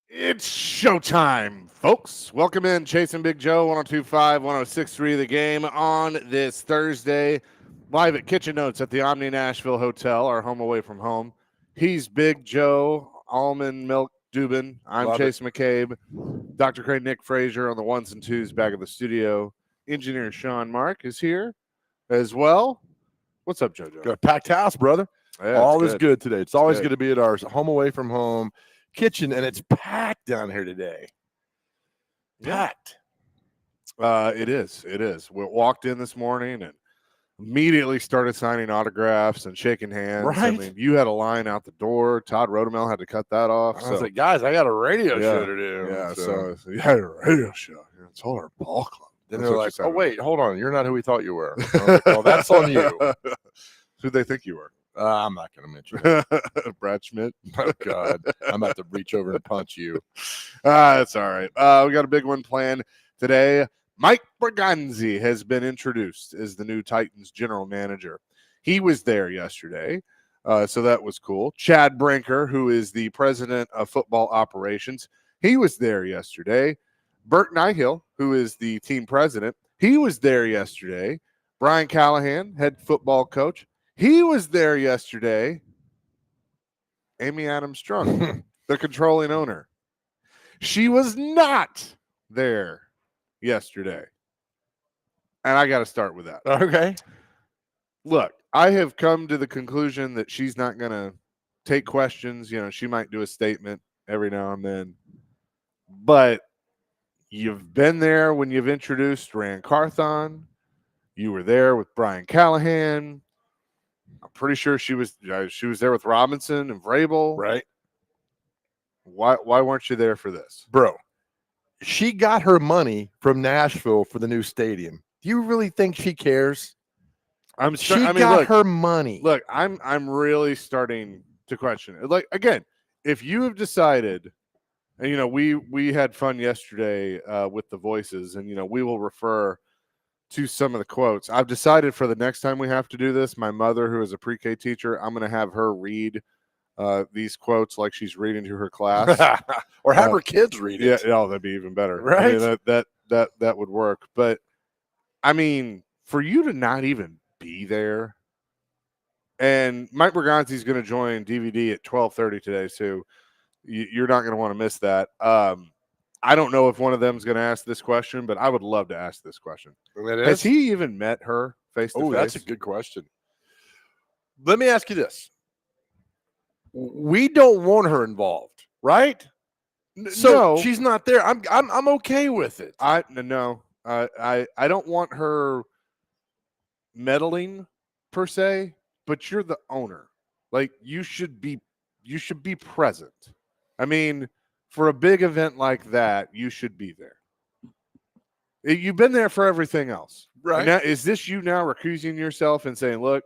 It's showtime, folks. Welcome in Chasing Big Joe, 1025, 1063 The Game on this Thursday, live at Kitchen Notes at the Omni Nashville Hotel, our home away from home. He's Big Joe, Almond Milk Dubin. I'm Love it. Chase McCabe. Dr. Craig Nick Frazier on the ones and twos back at the studio. Engineer Sean Mark is here as well. What's up, JoJo? Got a packed house, brother. Yeah, All it's is good today. It's always good. good to be at our home away from home kitchen, and it's packed down here today. Yeah. Packed. It is. It is. We walked in this morning and immediately started signing autographs and shaking hands. I Right. mean, you had a line out the door. Todd Rodemel had to cut that off. I was like, guys, I got a radio show to do. yeah, so you had a radio show. It's all our ball club. then That's they're what like, you oh, said. wait, hold on. You're not who we thought you were. I was like, well, that's on you. Who'd they think you were? I'm not going to mention it. Brad Schmidt. Oh, God. I'm about to reach over and punch you. That's all right. We got a big one planned today. Mike Berganzi has been introduced as the new Titans general manager. He was there yesterday, so that was cool. Chad Brinker, who is the president of football operations, he was there yesterday. Bert Nihill, who is the team president, he was there yesterday. Brian Callahan, head football coach, he was there yesterday. Amy Adams Strunk, the controlling owner, she was not there yesterday. And I got to start with that. Okay. Look, I have come to the conclusion that she's not going to take questions. You know, she might do a statement every now and then. But you've been there when you've introduced Rand Carthon. You were there with Brian Callahan. I'm pretty sure she was there with Robinson and Vrabel. Right. Why weren't you there for this? Bro, she got her money from Nashville for the new stadium. Do you really think she cares? She got her money. Look, I'm really starting to question it. Like, again, if you have decided, and you know, we had fun yesterday with the voices, and you know, we will refer to some of the quotes. I've decided for the next time we have to do this, my mother, who is a pre-K teacher, I'm going to have her read these quotes like she's reading to her class, or have her kids read it. Yeah, that'd be even better, right? I mean, that would work. But I mean, for you to not even be there, and Mike Berganzi is going to join DVD at 12:30 today, so you're not going to want to miss that. I don't know if one of them is going to ask this question, but I would love to ask this question. Has he even met her face to face? Oh, that's a good question. Let me ask you this. We don't want her involved, right? So no, she's not there. I'm okay with it. I don't want her meddling per se, but you're the owner. Like, you should be present. I mean, for a big event like that, you should be there. You've been there for everything else. Right. Now, is this you now recusing yourself and saying, look,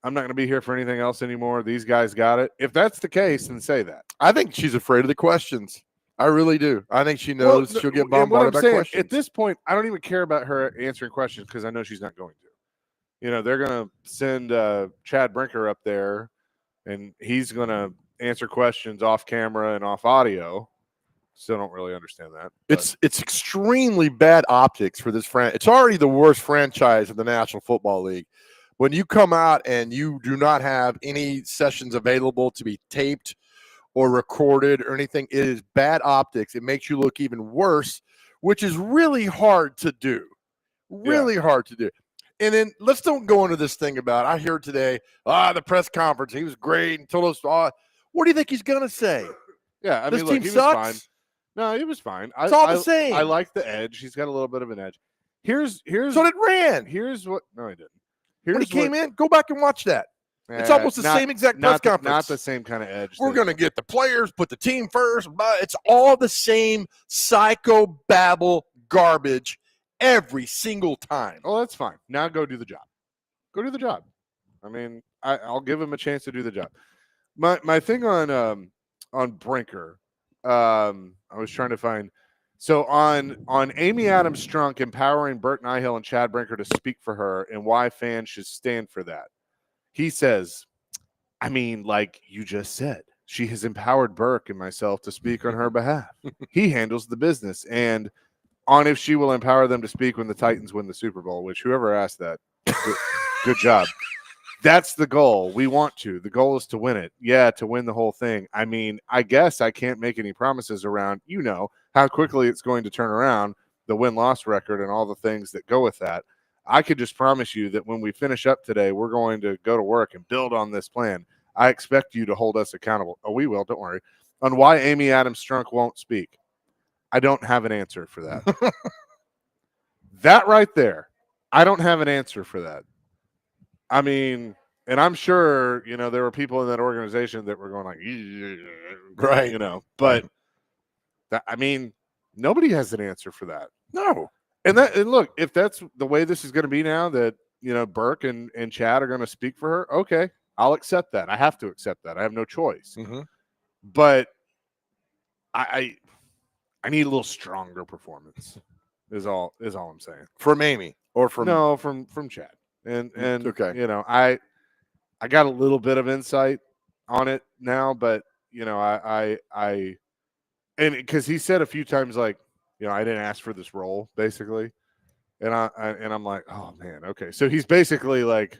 I'm not going to be here for anything else anymore. These guys got it. If that's the case, then say that. I think she's afraid of the questions. I really do. I think she knows she'll get bombarded by questions. At this point, I don't even care about her answering questions because I know she's not going to. You know, they're going to send Chad Brinker up there, and he's going to answer questions off camera and off audio. Still don't really understand that. It's extremely bad optics for this franchise. It's already the worst franchise in the National Football League. When you come out and you do not have any sessions available to be taped or recorded or anything, it is bad optics. It makes you look even worse, which is really hard to do. Really hard to do. And then let's don't go into this thing about, I hear today, the press conference, he was great and told us, what do you think he's going to say? Yeah, I this mean, look, team he sucks. was fine. No, he was fine. It's all the same. I like the edge. He's got a little bit of an edge. Here's So did Rand. Here's what. No, he didn't. When he came in, go back and watch that. It's almost the same exact press conference. Not the same kind of edge. We're going to get the players, put the team first. But it's all the same psycho babble garbage every single time. Oh, that's fine. Now go do the job. Go do the job. I mean, I'll give him a chance to do the job. My thing on Brinker, I was trying to find. So on Amy Adams Strunk empowering Bert Nihill and Chad Brinker to speak for her and why fans should stand for that. He says, I mean, like you just said, she has empowered Burke and myself to speak on her behalf. He handles the business. And on if she will empower them to speak when the Titans win the Super Bowl, which whoever asked that, good job. That's the goal. We want to. The goal is to win it. Yeah, to win the whole thing. I mean, I guess I can't make any promises around, how quickly it's going to turn around, the win-loss record and all the things that go with that. I could just promise you that when we finish up today, we're going to go to work and build on this plan. I expect you to hold us accountable. Oh, we will. Don't worry. On why Amy Adams Strunk won't speak. I don't have an answer for that. That right there, I don't have an answer for that. I mean, and I'm sure, there were people in that organization that were going like, right, but nobody has an answer for that. No. And look, if that's the way this is going to be now, that Burke and Chad are going to speak for her, okay, I'll accept that. I have to accept that. I have no choice. Mm-hmm. But I need a little stronger performance. Is all I'm saying. From Amy or from from Chad. And okay. I got a little bit of insight on it now, but and because he said a few times like, I didn't ask for this role, basically. And I'm like, oh man, okay. So he's basically like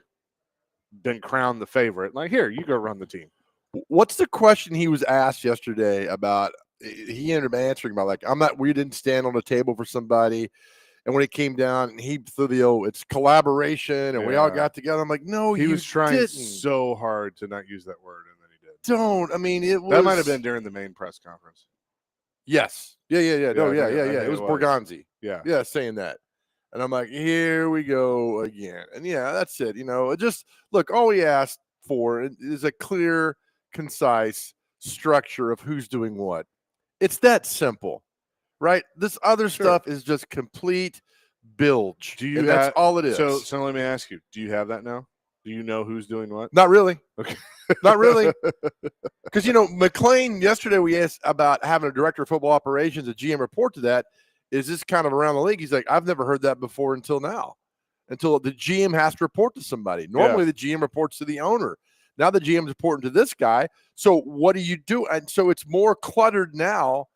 been crowned the favorite. Like, here, you go run the team. What's the question he was asked yesterday about? He ended up answering about like, we didn't stand on the table for somebody. And when it came down, he threw it's collaboration, and we all got together. I'm like, no, he was trying didn't. so hard to not use that word, and then he did. Don't. I mean, that might have been during the main press conference. Yes. Yeah. No, yeah. It was Borgonzi. Yeah, saying that. And I'm like, here we go again. And yeah, that's it. Just look, all we asked for is a clear, concise structure of who's doing what. It's that simple, right? This other stuff is just complete bilge. That's all it is. So let me ask you, do you have that now? Do you know who's doing what? Not really. Okay. Not really. Because, McLean, yesterday we asked about having a director of football operations, a GM report to that. Is this kind of around the league? He's like, I've never heard that before until now. Until the GM has to report to somebody. Normally the GM reports to the owner. Now the GM is reporting to this guy. So what do you do? And so it's more cluttered now,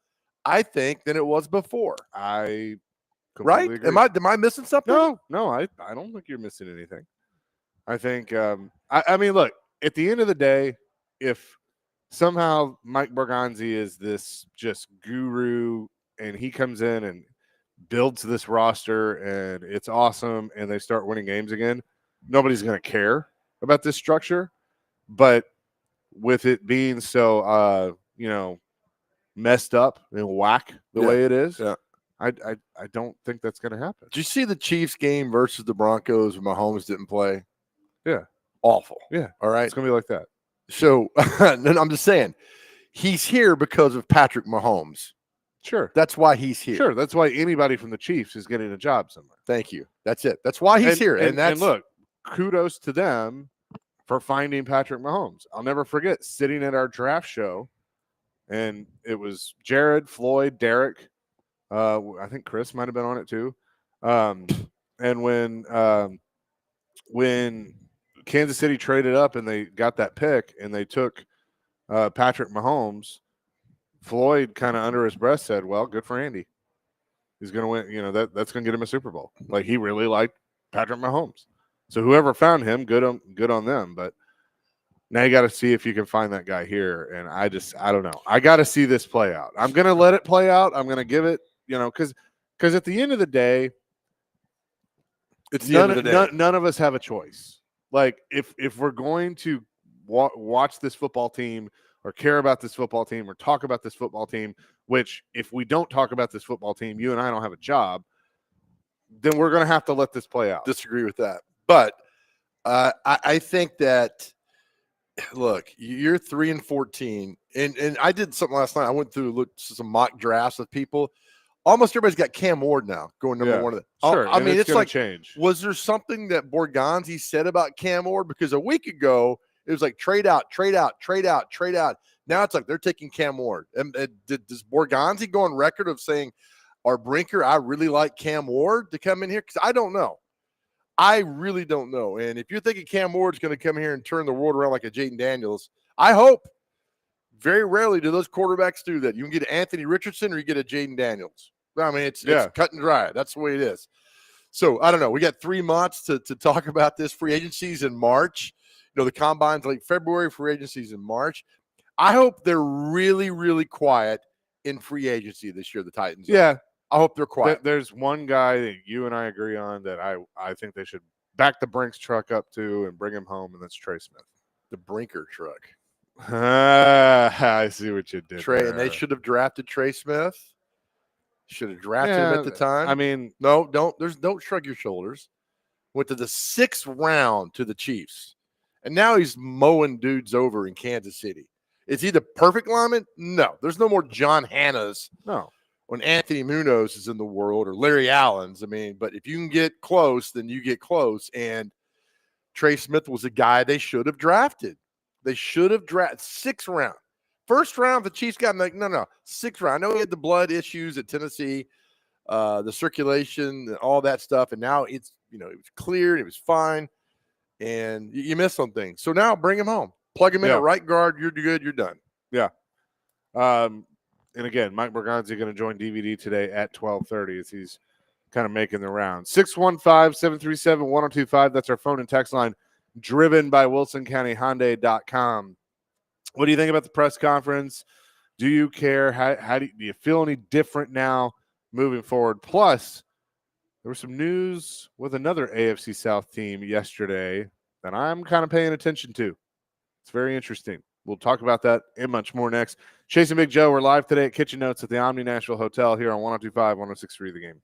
I think, than it was before. I right? Agree. Am I missing something? No, I don't think you're missing anything. I think I mean, look, at the end of the day, if somehow Mike Borgonzi is this just guru and he comes in and builds this roster and it's awesome and they start winning games again, nobody's going to care about this structure. But with it being so messed up and whack the way it is, I don't think that's going to happen. Did you see the Chiefs game versus the Broncos when Mahomes didn't play? Yeah. Awful. Yeah. All right. It's going to be like that. So I'm just saying, he's here because of Patrick Mahomes. Sure. That's why he's here. Sure. That's why anybody from the Chiefs is getting a job somewhere. Thank you. That's it. That's why he's here. And look, kudos to them for finding Patrick Mahomes. I'll never forget sitting at our draft show, and it was Jared, Floyd, Derek. I think Chris might have been on it too. And when Kansas City traded up and they got that pick and they took Patrick Mahomes, Floyd kind of under his breath said, well, good for Andy. He's going to win. That's going to get him a Super Bowl. Like, he really liked Patrick Mahomes. So whoever found him, good on them. But now you got to see if you can find that guy here. And I don't know. I got to see this play out. I'm going to let it play out. I'm going to give it, because at the end of the day, it's the end of the day. None of us have a choice. Like, if we're going to watch this football team or care about this football team or talk about this football team, which if we don't talk about this football team, you and I don't have a job, then we're going to have to let this play out. Disagree with that. But I think that, look, you're 3-14, and I did something last night. I went through, looked some mock drafts with people. Almost everybody's got Cam Ward now going number one of the. Sure, I mean, it's like change. Was there something that Borgonzi said about Cam Ward? Because a week ago it was like trade out, trade out, trade out, trade out. Now it's like they're taking Cam Ward. And does Borgonzi go on record of saying, "Or Brinker, I really like Cam Ward to come in here"? Because I don't know. I really don't know. And if you're thinking Cam Ward's going to come here and turn the world around like a Jaden Daniels, I hope. Very rarely do those quarterbacks do that. You can get Anthony Richardson or you get a Jaden Daniels. I mean, it's cut and dry. That's the way it is. So I don't know. We got 3 months to talk about this. Free agencies in March. The combine's late February, free agencies in March. I hope they're really, really quiet in free agency this year, the Titans. Yeah. I hope they're quiet. There's one guy that you and I agree on that I think they should back the Brinks truck up to and bring him home, and that's Trey Smith. The Brinker truck. I see what you did Trey, there. and they should have drafted Trey Smith. Should have drafted him at the time. I mean, no, don't shrug your shoulders. Went to the 6th round to the Chiefs, and now he's mowing dudes over in Kansas City. Is he the perfect lineman? No. There's no more John Hannas. No. When Anthony Munoz is in the world or Larry Allen's. I mean, but if you can get close, then you get close. And Trey Smith was a guy they should have drafted. They should have drafted 6th round. 1st round, the Chiefs got like, no. 6th round. I know he had the blood issues at Tennessee, the circulation, all that stuff. And now it's, it was cleared. It was fine. And you missed some things. So now bring him home. Plug him in at right guard. You're good. You're done. Yeah. And again, Mike Berganzi going to join DVD today at 12:30 as he's kind of making the rounds. 615-737-1025. That's our phone and text line, driven by WilsonCountyHyundai.com. What do you think about the press conference? Do you care? How do you feel any different now moving forward? Plus, there was some news with another AFC South team yesterday that I'm kind of paying attention to. It's very interesting. We'll talk about that and much more next. Chasing Big Joe, we're live today at Kitchen Notes at the Omni Nashville Hotel here on 102.5, 106.3 The Game.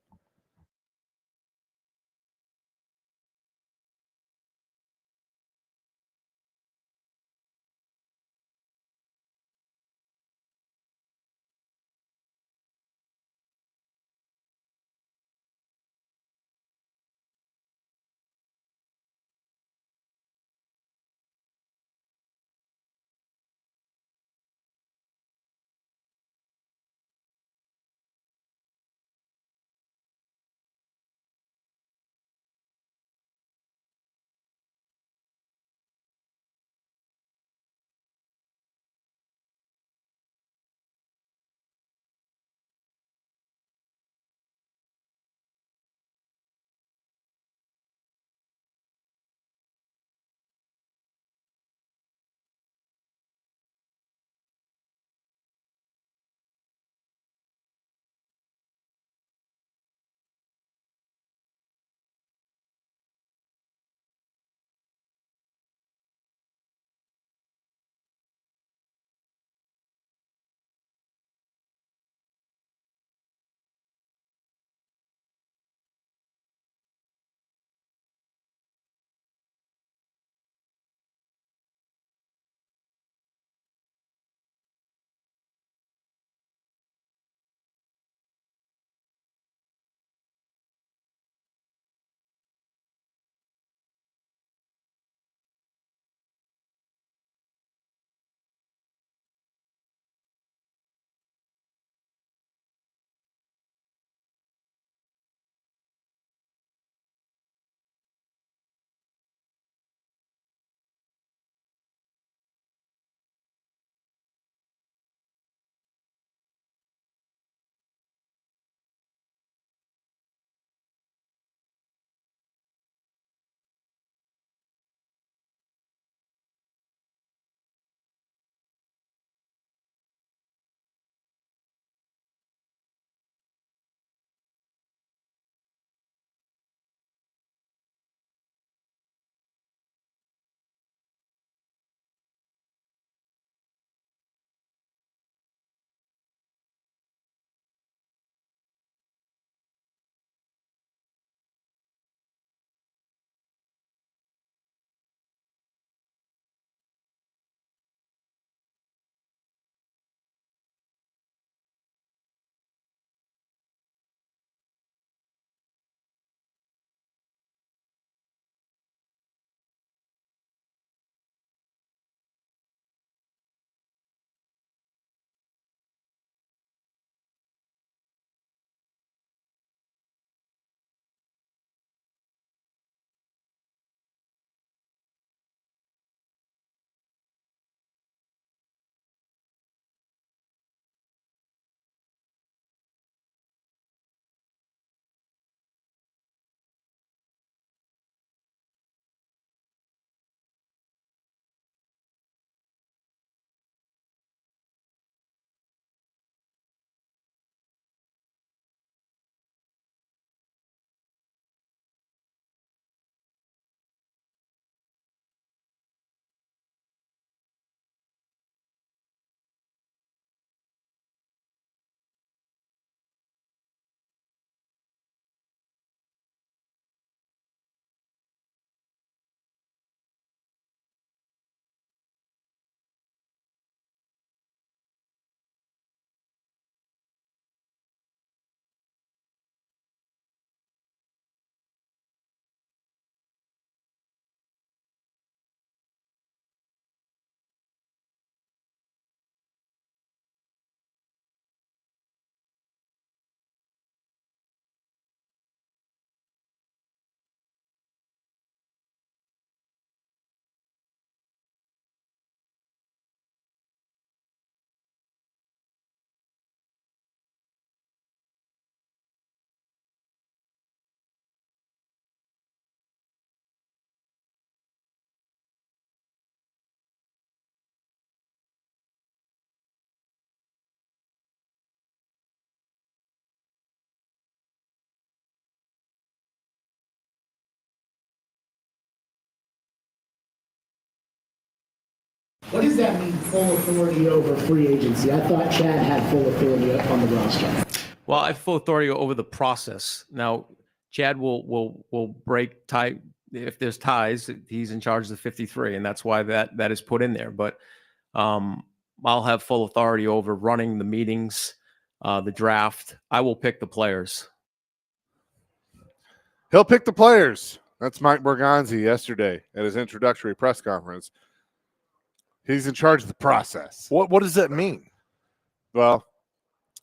What does that mean, full authority over free agency? I thought Chad had full authority on the roster. Well, I have full authority over the process. Now, Chad will break tie if there's ties. He's in charge of the 53, and that's why that is put in there. But I'll have full authority over running the meetings, the draft. I will pick the players. He'll pick the players. That's Mike Borgonzi yesterday at his introductory press conference. He's in charge of the process. What does that mean? Well,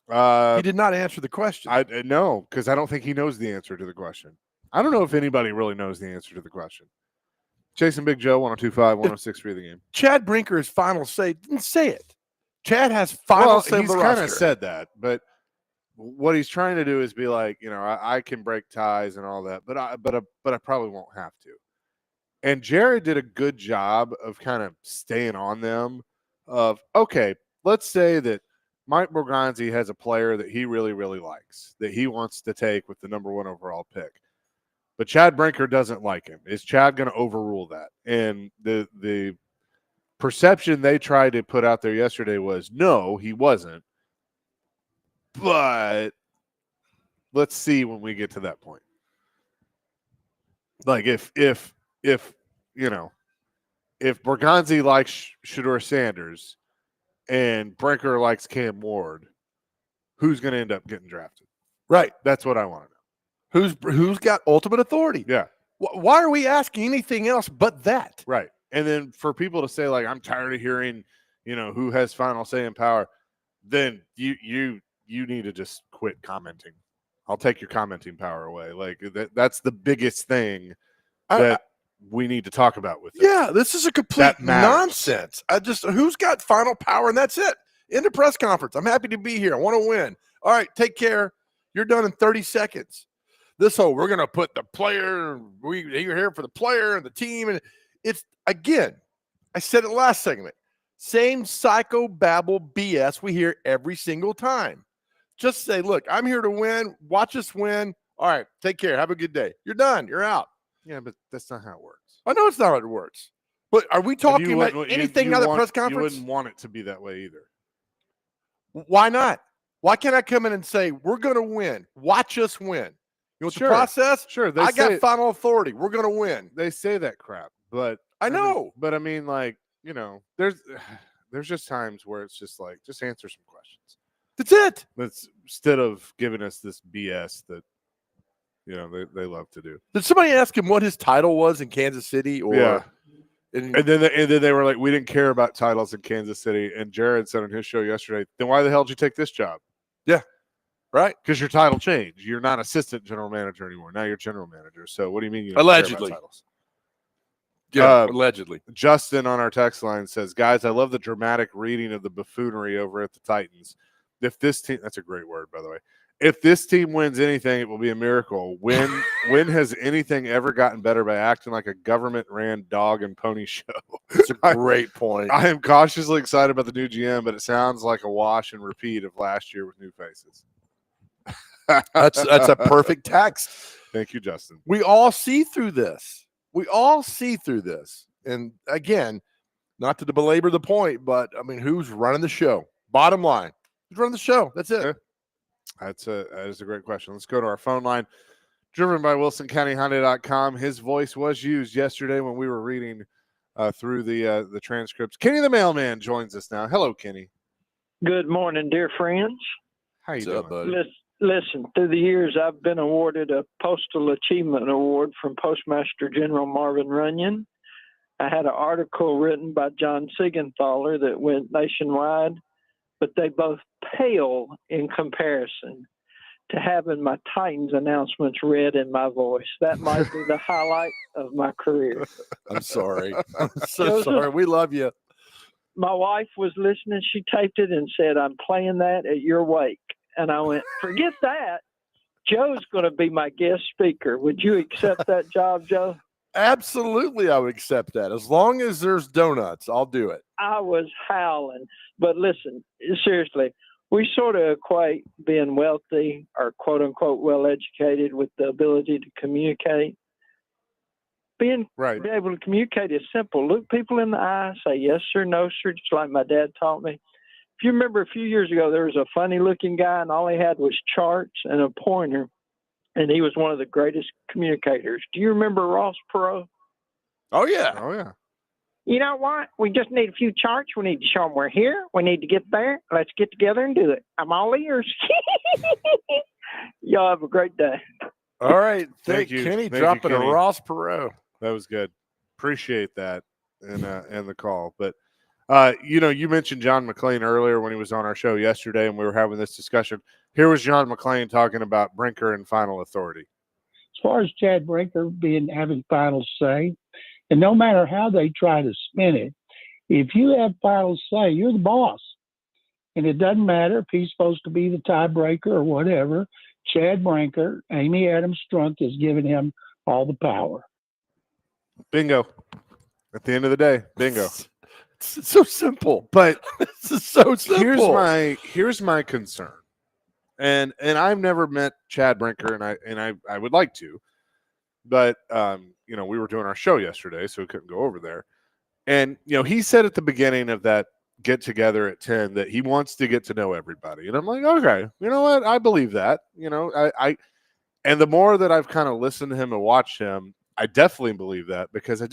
he did not answer the question. I no, because I don't think he knows the answer to the question. I don't know if anybody really knows the answer to the question. Chasing Big Joe, 102.5, 106.3 The Game. Chad Brinker's final say, didn't say it. Chad has final say of the roster. He's kind of said that, but what he's trying to do is be like, I can break ties and all that, but I probably won't have to. And Jared did a good job of kind of staying on them of, okay, let's say that Mike Borgonzi has a player that he really, really likes, that he wants to take with the number 1 overall pick. But Chad Brinker doesn't like him. Is Chad going to overrule that? And the perception they tried to put out there yesterday was, no, he wasn't. But let's see when we get to that point. Like if Borgonzi likes Shedeur Sanders and Brinker likes Cam Ward, who's going to end up getting drafted? Right. That's what I want to know. Who's got ultimate authority? Yeah. Why are we asking anything else but that? Right. And then for people to say, like, I'm tired of hearing, who has final say and power, then you need to just quit commenting. I'll take your commenting power away. Like that's the biggest thing that we need to talk about with this. Yeah, this is a complete nonsense. Who's got final power, and that's it. End of press conference. I'm happy to be here. I want to win. All right, take care. You're done in 30 seconds. This whole we're going to put the player, you're here for the player and the team. And it's, again, I said it last segment, same psychobabble BS we hear every single time. Just say, look, I'm here to win. Watch us win. All right, take care. Have a good day. You're done. You're out. Yeah, but that's not how it works. I know it's not how it works. But are we talking about anything out of the press conference? You wouldn't want it to be that way either. Why not? Why can't I come in and say, we're going to win? Watch us win. You know the process? Sure. I got final authority. We're going to win. They say that crap, but I know. But I mean, like, there's just times where it's just like, just answer some questions. That's it. Instead of giving us this BS that, they love to do. Did somebody ask him what his title was in Kansas City? Yeah. And then they were like, we didn't care about titles in Kansas City. And Jared said on his show yesterday, then why the hell did you take this job? Yeah. Right. Because your title changed. You're not assistant general manager anymore. Now you're general manager. So what do you mean you don't allegedly care about titles? Yeah, allegedly. Justin on our text line says, guys, I love the dramatic reading of the buffoonery over at the Titans. If this team, that's a great word, by the way. If this team wins anything, it will be a miracle. When has anything ever gotten better by acting like a government-ran dog and pony show? That's a great point. I am cautiously excited about the new GM, but it sounds like a wash and repeat of last year with new faces. That's a perfect text. Thank you, Justin. We all see through this. And again, not to belabor the point, but I mean, who's running the show? Bottom line, who's running the show? That's it. Yeah. That is a great question. Let's go to our phone line. Driven by WilsonCountyHyundai.com. His voice was used yesterday when we were reading through the transcripts. Kenny the mailman joins us now. Hello, Kenny. Good morning, dear friends. How you doing, buddy? Listen, through the years, I've been awarded a Postal Achievement Award from Postmaster General Marvin Runyon. I had an article written by John Siegenthaler that went nationwide, but they both pale in comparison to having my Titans announcements read in my voice. That might be the highlight of my career. I'm sorry. I'm so sorry. We love you. My wife was listening. She taped it and said, I'm playing that at your wake. And I went, forget that. Joe's going to be my guest speaker. Would you accept that job, Joe? Absolutely, I would accept that. As long as there's donuts, I'll do it. I was howling. But listen, seriously, we sort of equate being wealthy or quote-unquote well-educated with the ability to communicate. Being Right. be able to communicate is simple. Look people in the eye, say yes sir, no sir, just like my dad taught me. If you remember a few years ago, there was a funny looking guy and all he had was charts and a pointer, and he was one of the greatest communicators. Do you remember Ross Perot? Oh yeah. Oh yeah. You know what? We just need a few charts. We need to show them we're here. We need to get there. Let's get together and do it. I'm all ears. Y'all have a great day. All right. Thank you. Kenny Thank you, dropping Kenny. a Ross Perot. That was good. Appreciate that and the call. But you mentioned John McClain earlier when he was on our show yesterday, and we were having this discussion. Here was John McClain talking about Brinker and final authority. As far as Chad Brinker having final say, and no matter how they try to spin it, if you have final say, you're the boss. And it doesn't matter if he's supposed to be the tiebreaker or whatever. Chad Brinker, Amy Adams Strunk is giving him all the power. Bingo. At the end of the day, bingo. It's so simple. But This is so simple. here's my concern. And I've never met Chad Brinker, and I would like to, but we were doing our show yesterday, so we couldn't go over there. And he said at the beginning of that get together at 10 that he wants to get to know everybody, and I'm like, okay, you know what? I believe that. I and the more that I've kind of listened to him and watched him, I definitely believe that, because I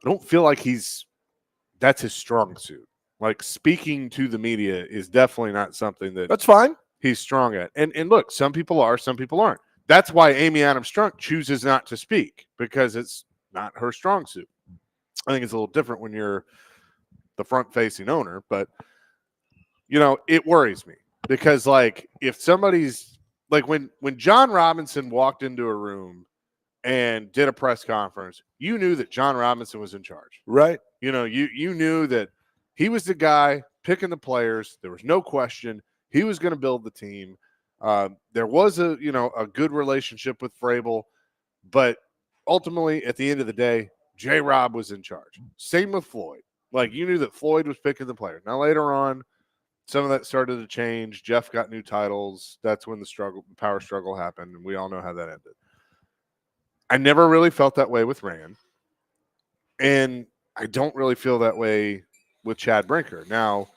don't feel like that's his strong suit. Like, speaking to the media is definitely not something That's fine. he's strong at. And look, some people are, some people aren't. That's why Amy Adams Strunk chooses not to speak, because it's not her strong suit. I think it's a little different when you're the front-facing owner, but it worries me, because like, if somebody's like, when John Robinson walked into a room and did a press conference, you knew that John Robinson was in charge. Right. You knew that he was the guy picking the players. There was no question he was going to build the team. There was a good relationship with Vrabel, but ultimately, at the end of the day, J-Rob was in charge. Same with Floyd. Like, you knew that Floyd was picking the players. Now, later on, some of that started to change. Jeff got new titles. That's when the power struggle happened, and we all know how that ended. I never really felt that way with Rand, and I don't really feel that way with Chad Brinker. Now,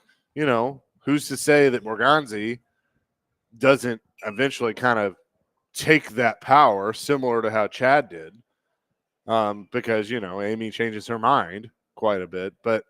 who's to say that Borgonzi doesn't eventually kind of take that power, similar to how Chad did, because, Amy changes her mind quite a bit. But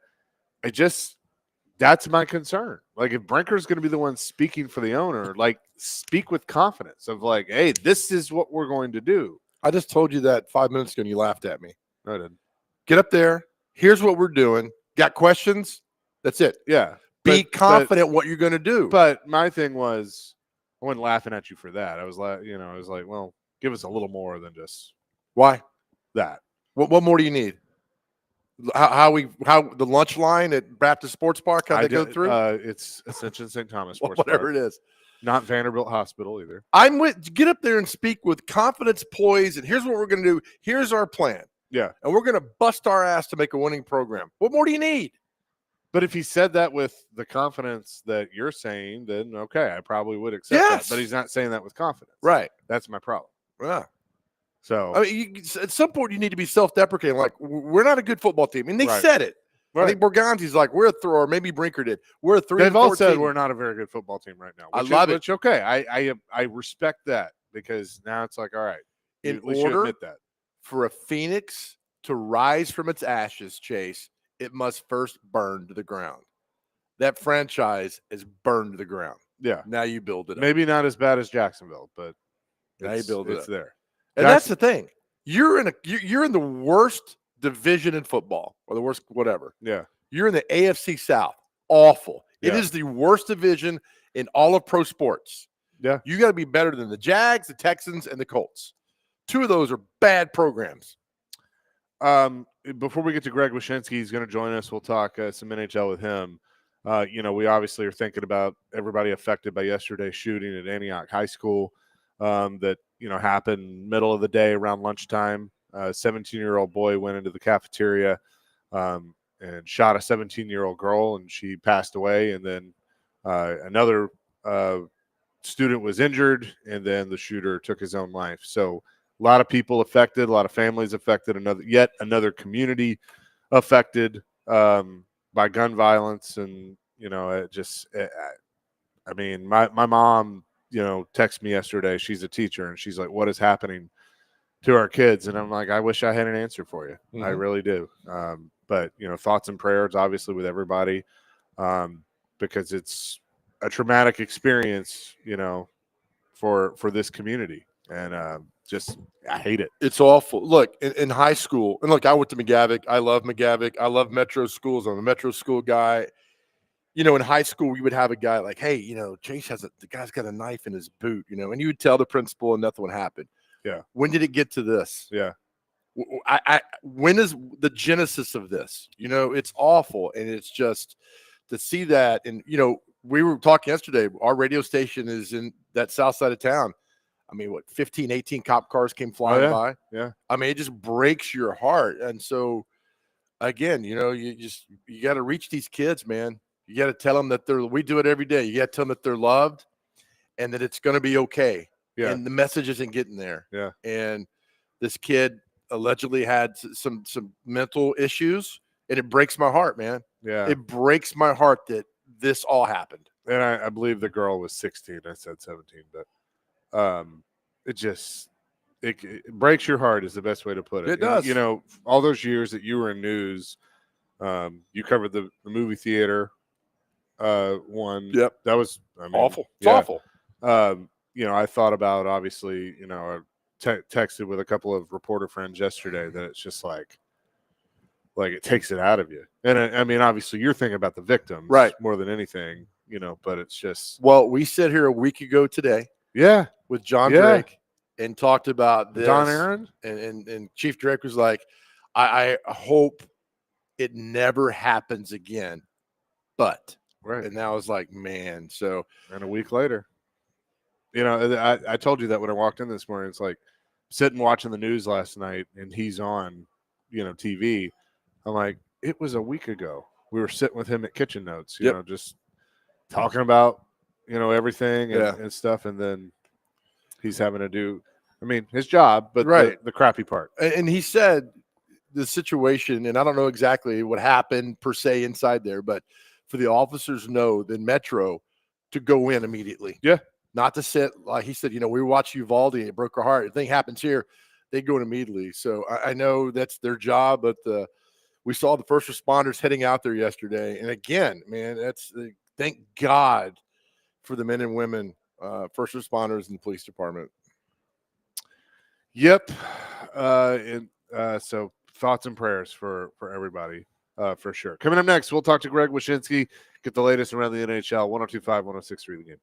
that's my concern. Like, if Brinker's going to be the one speaking for the owner, like, speak with confidence of like, hey, this is what we're going to do. I just told you that 5 minutes ago and you laughed at me. I didn't. Get up there. Here's what we're doing. Got questions? That's it. Yeah. Be confident what you're going to do. But my thing was, I wasn't laughing at you for that. I was like, well, give us a little more than just Why? that. What more do you need? How the lunch line at Baptist Sports Park? How they go through? It's Ascension St. Thomas Sports Whatever Park. it is. Not Vanderbilt Hospital either. Get up there and speak with confidence, poise, and here's what we're going to do. Here's our plan. Yeah. And we're going to bust our ass to make a winning program. What more do you need? But if he said that with the confidence that you're saying, then okay, I probably would accept that. But he's not saying that with confidence. Right. That's my problem. Yeah. So I mean, at some point, you need to be self-deprecating. Like, we're not a good football team. And they Right. said it. I right. think Borgonzi's like, we're a thrower, or maybe Brinker did. We're a 3-4 They've all said team. we're not a very good football team right now. I Which love is, it. Which, okay, I respect that, because now it's like, all right, In at least you order admit that. for a phoenix to rise from its ashes, Chase, it must first burn to the ground. That franchise is burned to the ground. Yeah. Now you build it up. Maybe not as bad as Jacksonville, but Now you build it it's up. there. And that's the thing. You're in the worst division in football, or the worst whatever. Yeah. You're in the AFC South. Awful. It Yeah. is the worst division in all of pro sports. Yeah. You got to be better than the Jags, the Texans, and the Colts. Two of those are bad programs. Before we get to Greg Wyshynski, he's going to join us. We'll talk some NHL with him. We obviously are thinking about everybody affected by yesterday's shooting at Antioch High School that, happened middle of the day around lunchtime. A 17-year-old boy went into the cafeteria and shot a 17-year-old girl, and she passed away. And then another student was injured, and then the shooter took his own life. So A lot of people affected, a lot of families affected, yet another community affected by gun violence. And, I mean, my mom, texted me yesterday. She's a teacher, and she's like, what is happening to our kids? And I'm like, I wish I had an answer for you. I really do. But, thoughts and prayers, obviously, with everybody, because it's a traumatic experience, for this community. And I hate it. It's awful. Look, in high school, and look, I went to McGavick. I love McGavick. I love Metro schools. I'm a Metro school guy. In high school, we would have a guy like, hey, Chase the guy's got a knife in his boot, and you would tell the principal and nothing would happen. Yeah. When did it get to this? Yeah. When is the genesis of this? It's awful. And it's just to see that. And, we were talking yesterday, our radio station is in that south side of town. I mean, 15, 18 cop cars came flying by. Yeah. I mean, it just breaks your heart. And so, again, you got to reach these kids, man. You got to tell them that we do it every day. You got to tell them that they're loved and that it's going to be okay. Yeah. And the message isn't getting there. Yeah. And this kid allegedly had some mental issues, and it breaks my heart, man. Yeah. It breaks my heart that this all happened. And I believe the girl was 16. I said 17, but it breaks your heart is the best way to put it. It does. All those years that you were in news, you covered the movie theater one. Yep. That was Awful. It's yeah. awful. I thought about, obviously, I texted with a couple of reporter friends yesterday that it's just like it takes it out of you. And I mean, obviously you're thinking about the victims, right, more than anything, but it's just, well, we sat here a week ago today, with John Drake, and talked about this. Don Aaron, and Chief Drake was like, I hope it never happens again. But right. And I was like, man. So, and a week later, I told you that when I walked in this morning. It's like sitting watching the news last night, and he's on, TV. I'm like, it was a week ago. We were sitting with him at Kitchen Notes, just talking about, everything and stuff. And then he's having to do, his job, but the crappy part. And he said the situation, and I don't know exactly what happened per se inside there, but for the officers the Metro to go in immediately. Yeah. Not to sit, like he said, we watch Uvalde, it broke our heart. If anything happens here, they go in immediately. So I know that's their job, but we saw the first responders heading out there yesterday. And again, man, thank God for the men and women, first responders in the police department. Yep. So thoughts and prayers for everybody, for sure. Coming up next, we'll talk to Greg Wyshynski, get the latest around the NHL. 102.5, 106.3 The Game.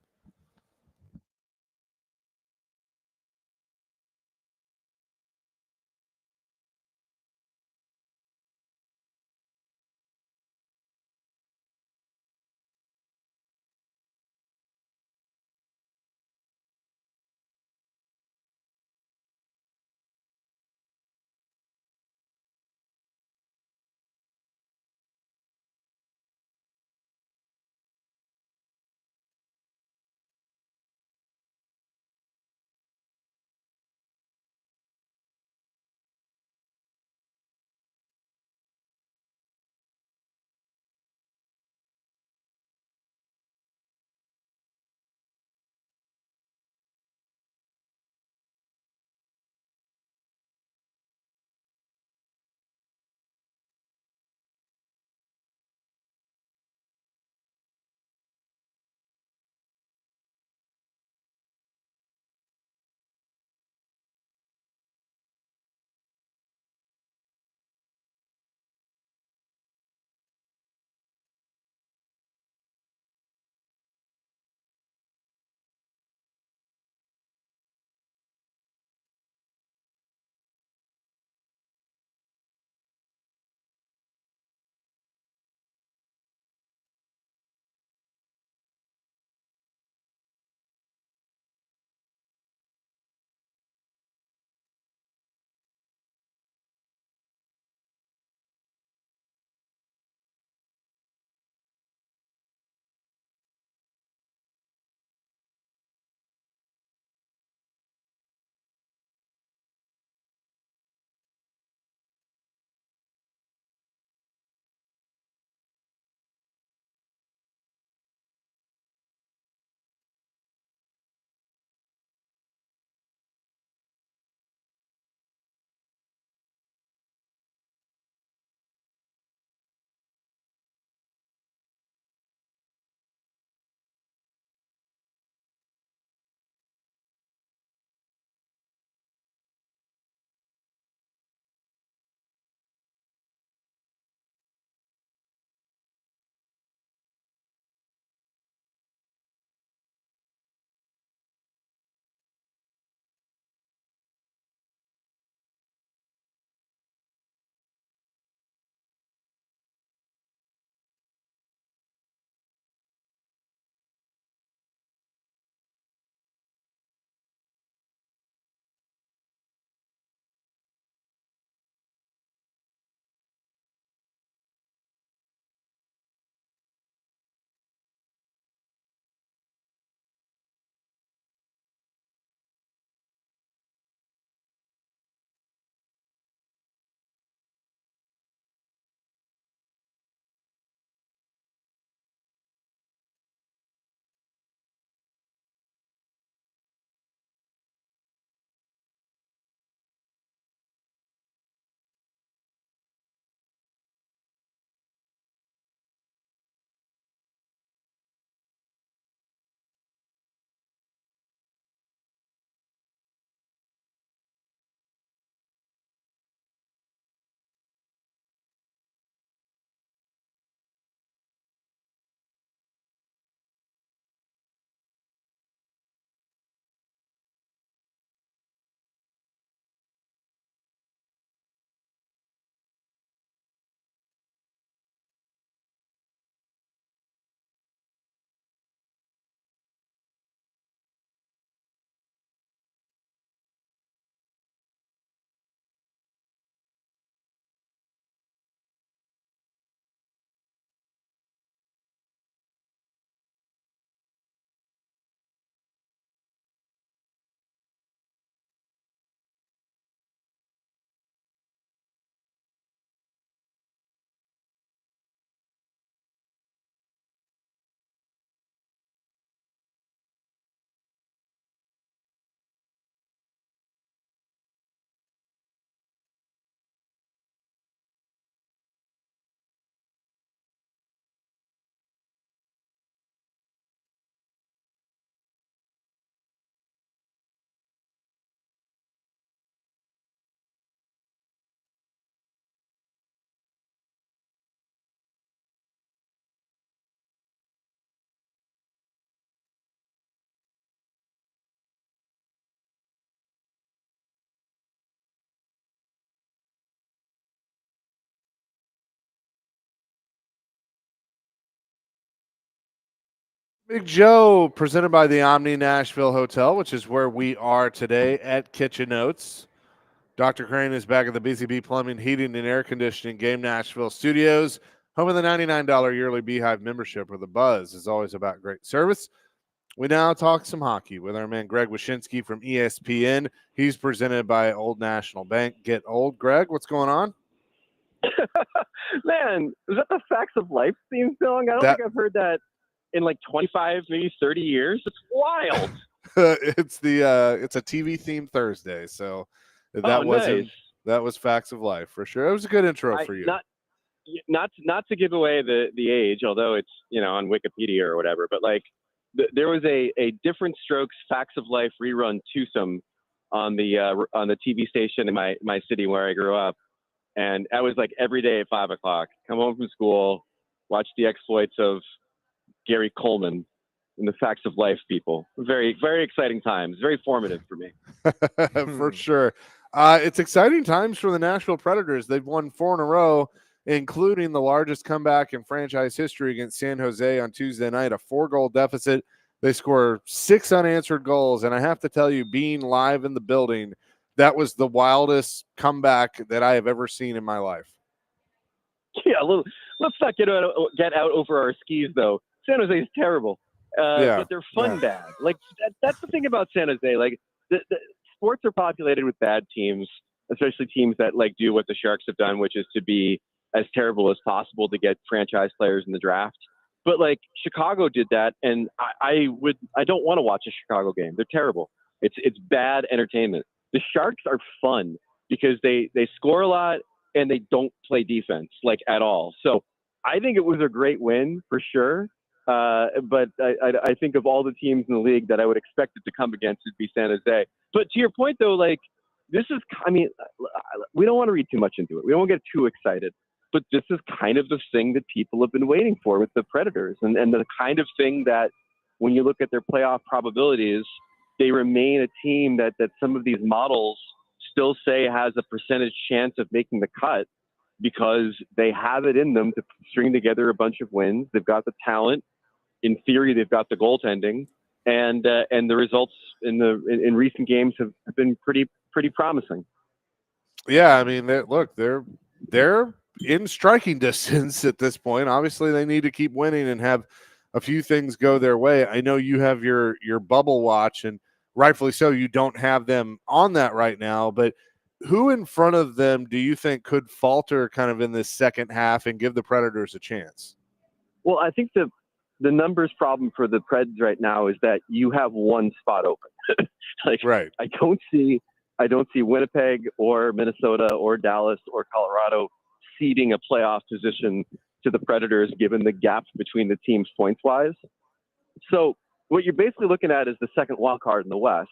Big Joe, presented by the Omni Nashville Hotel, which is where we are today at Kitchen Notes. Dr. Crane is back at the BCB Plumbing, Heating, and Air Conditioning Game Nashville Studios, home of the $99 yearly Beehive membership, where the buzz is always about great service. We now talk some hockey with our man Greg Wyshynski from ESPN. He's presented by Old National Bank. Get old, Greg. What's going on? Man, is that the Facts of Life theme song? I don't think I've heard that in like 25, maybe 30 years. It's wild. It's a TV themed Thursday, so that was Facts of Life for sure. It was a good intro for you. Not to give away the age, although it's on Wikipedia or whatever, but like there was a Different Strokes Facts of Life rerun twosome on the TV station in my city where I grew up. And I was like every day at 5 o'clock, come home from school, watch the exploits of Gary Coleman and the Facts of Life people. Very, very exciting times. Very formative for me. For sure. It's exciting times for the Nashville Predators. They've won 4 in a row, including the largest comeback in franchise history against San Jose on Tuesday night, a 4-goal deficit. They score 6 unanswered goals. And I have to tell you, being live in the building, that was the wildest comeback that I have ever seen in my life. Yeah, let's not get out over our skis, though. San Jose is terrible, but they're fun bad. Like that's the thing about San Jose. Like the sports are populated with bad teams, especially teams that like do what the Sharks have done, which is to be as terrible as possible to get franchise players in the draft. But like Chicago did that, and I don't want to watch a Chicago game. They're terrible. It's bad entertainment. The Sharks are fun because they score a lot and they don't play defense like at all. So I think it was a great win for sure. But I think of all the teams in the league that I would expect it to come against would be San Jose. But to your point though, like this is, we don't want to read too much into it. We don't want to get too excited, but this is kind of the thing that people have been waiting for with the Predators and the kind of thing that when you look at their playoff probabilities, they remain a team that some of these models still say has a percentage chance of making the cut because they have it in them to string together a bunch of wins. They've got the talent. In theory, they've got the goaltending, and the results in recent games have been pretty promising. Yeah, I mean, they're in striking distance at this point. Obviously, they need to keep winning and have a few things go their way. I know you have your bubble watch, and rightfully so, you don't have them on that right now, but who in front of them do you think could falter kind of in this second half and give the Predators a chance? Well, I think the numbers problem for the Preds right now is that you have one spot open. Right. I don't see Winnipeg or Minnesota or Dallas or Colorado ceding a playoff position to the Predators given the gap between the teams points wise. So what you're basically looking at is the second wild card in the West,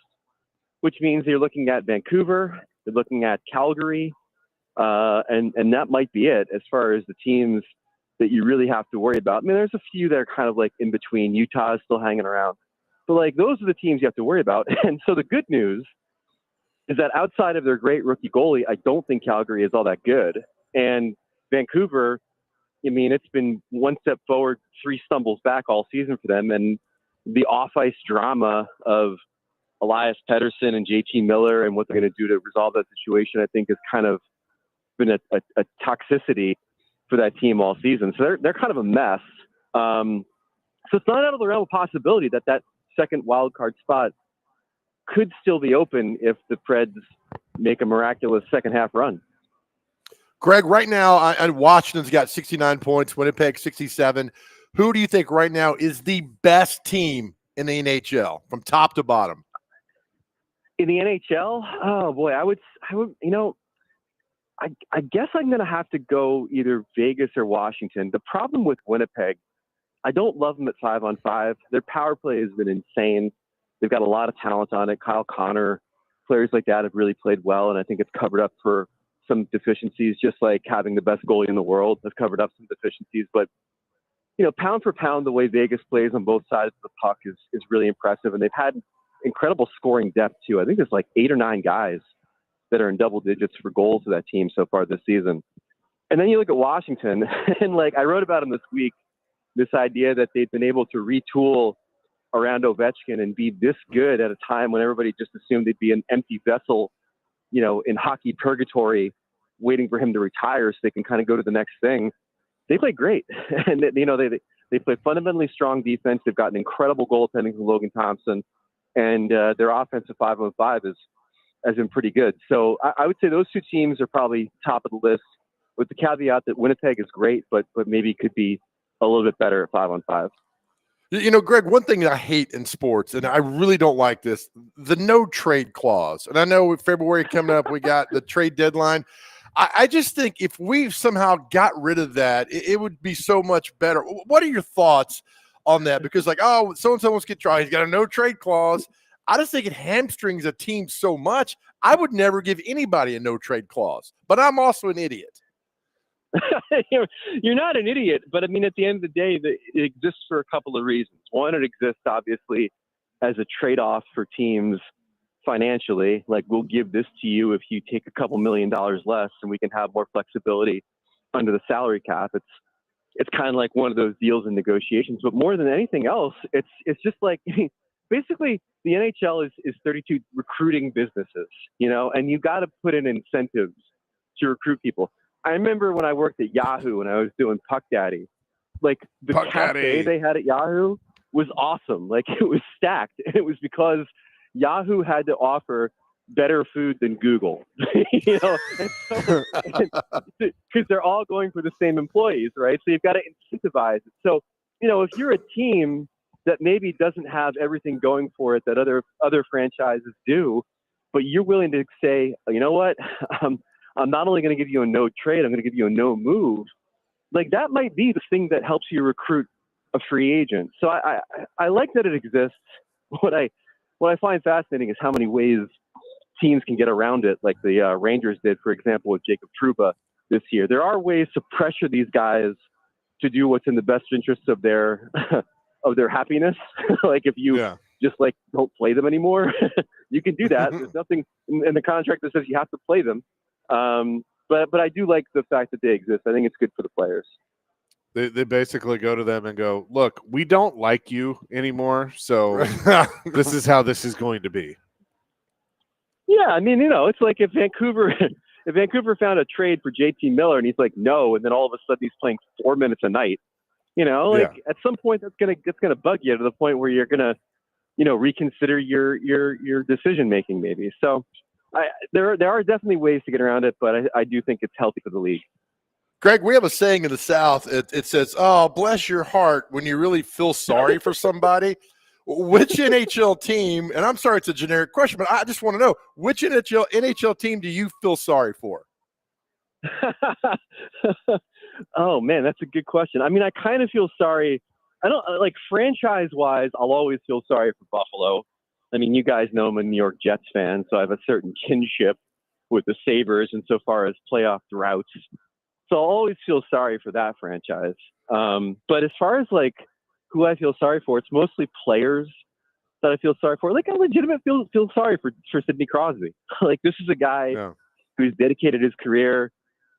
which means you're looking at Vancouver, you're looking at Calgary, and that might be it as far as the teams that you really have to worry about. I mean, there's a few that are kind of like in between. Utah is still hanging around. But like those are the teams you have to worry about. And so the good news is that outside of their great rookie goalie, I don't think Calgary is all that good. And Vancouver, I mean, it's been one step forward, 3 stumbles back all season for them. And the off-ice drama of Elias Pettersson and JT Miller and what they're going to do to resolve that situation, I think has kind of been a toxicity for that team all season. So they're kind of a mess. So it's not out of the realm of possibility that second wild card spot could still be open if the Preds make a miraculous second half run. Greg, right now, Washington's got 69 points, Winnipeg 67. Who do you think right now is the best team in the NHL from top to bottom? In the NHL? Oh boy, I would, I guess I'm going to have to go either Vegas or Washington. The problem with Winnipeg, I don't love them at 5-on-5. Their power play has been insane. They've got a lot of talent on it. Kyle Connor, players like that have really played well, and I think it's covered up for some deficiencies, just like having the best goalie in the world has covered up some deficiencies. But, pound for pound, the way Vegas plays on both sides of the puck is really impressive, and they've had incredible scoring depth, too. I think there's like 8 or 9 guys that are in double digits for goals for that team so far this season. And then you look at Washington, and like I wrote about them this week, this idea that they've been able to retool around Ovechkin and be this good at a time when everybody just assumed they'd be an empty vessel, in hockey purgatory, waiting for him to retire so they can kind of go to the next thing. They play great, and they play fundamentally strong defense. They've got an incredible goaltending from Logan Thompson, and their offensive 5-on-5 has been pretty good. So I would say those two teams are probably top of the list, with the caveat that Winnipeg is great, but maybe could be a little bit better at 5-on-5. Greg, one thing that I hate in sports, and I really don't like this, the no trade clause. And I know with February coming up, we got the trade deadline. I just think if we somehow got rid of that, it would be so much better. What are your thoughts on that? Because so-and-so wants to get traded. He's got a no trade clause. I just think it hamstrings a team so much. I would never give anybody a no trade clause, but I'm also an idiot. You're not an idiot, but I mean, at the end of the day, it exists for a couple of reasons. One, it exists obviously as a trade-off for teams financially. Like, we'll give this to you if you take a couple $1 million less, and we can have more flexibility under the salary cap. It's kind of like one of those deals in negotiations. But more than anything else, it's just like basically the NHL is 32 recruiting businesses, and you got to put in incentives to recruit people. I remember when I worked at Yahoo and I was doing Puck Daddy, like the cafe they had at Yahoo was awesome. Like, it was stacked. And it was because Yahoo had to offer better food than Google, because they're all going for the same employees, right? So you've got to incentivize it. So, if you're a team that maybe doesn't have everything going for it that other franchises do, but you're willing to say, you know what, I'm not only going to give you a no trade, I'm going to give you a no move. Like, that might be the thing that helps you recruit a free agent. So I like that it exists. What I find fascinating is how many ways teams can get around it, like the Rangers did, for example, with Jacob Trouba this year. There are ways to pressure these guys to do what's in the best interest of their of their happiness. Like, if you just don't play them anymore, you can do that. There's nothing in the contract that says you have to play them. But I do like the fact that they exist. I think it's good for the players. They basically go to them and go, look, we don't like you anymore, so this is how this is going to be. Yeah, I mean, it's like if Vancouver found a trade for JT Miller and he's like, no, and then all of a sudden he's playing 4 minutes a night, at some point that's gonna bug you to the point where you're gonna, reconsider your decision making maybe. So there are definitely ways to get around it, but I do think it's healthy for the league. Greg, we have a saying in the South. It says, "Oh, bless your heart," when you really feel sorry for somebody. Which NHL team, and I'm sorry it's a generic question, but I just want to know, which NHL team do you feel sorry for? Oh, man, that's a good question. I mean, I kind of feel sorry. I don't franchise-wise, I'll always feel sorry for Buffalo. I mean, you guys know I'm a New York Jets fan, so I have a certain kinship with the Sabres insofar as playoff droughts. So I'll always feel sorry for that franchise. But as far as who I feel sorry for, it's mostly players that I feel sorry for. I legitimately feel sorry for Sidney Crosby. This is a guy who's dedicated his career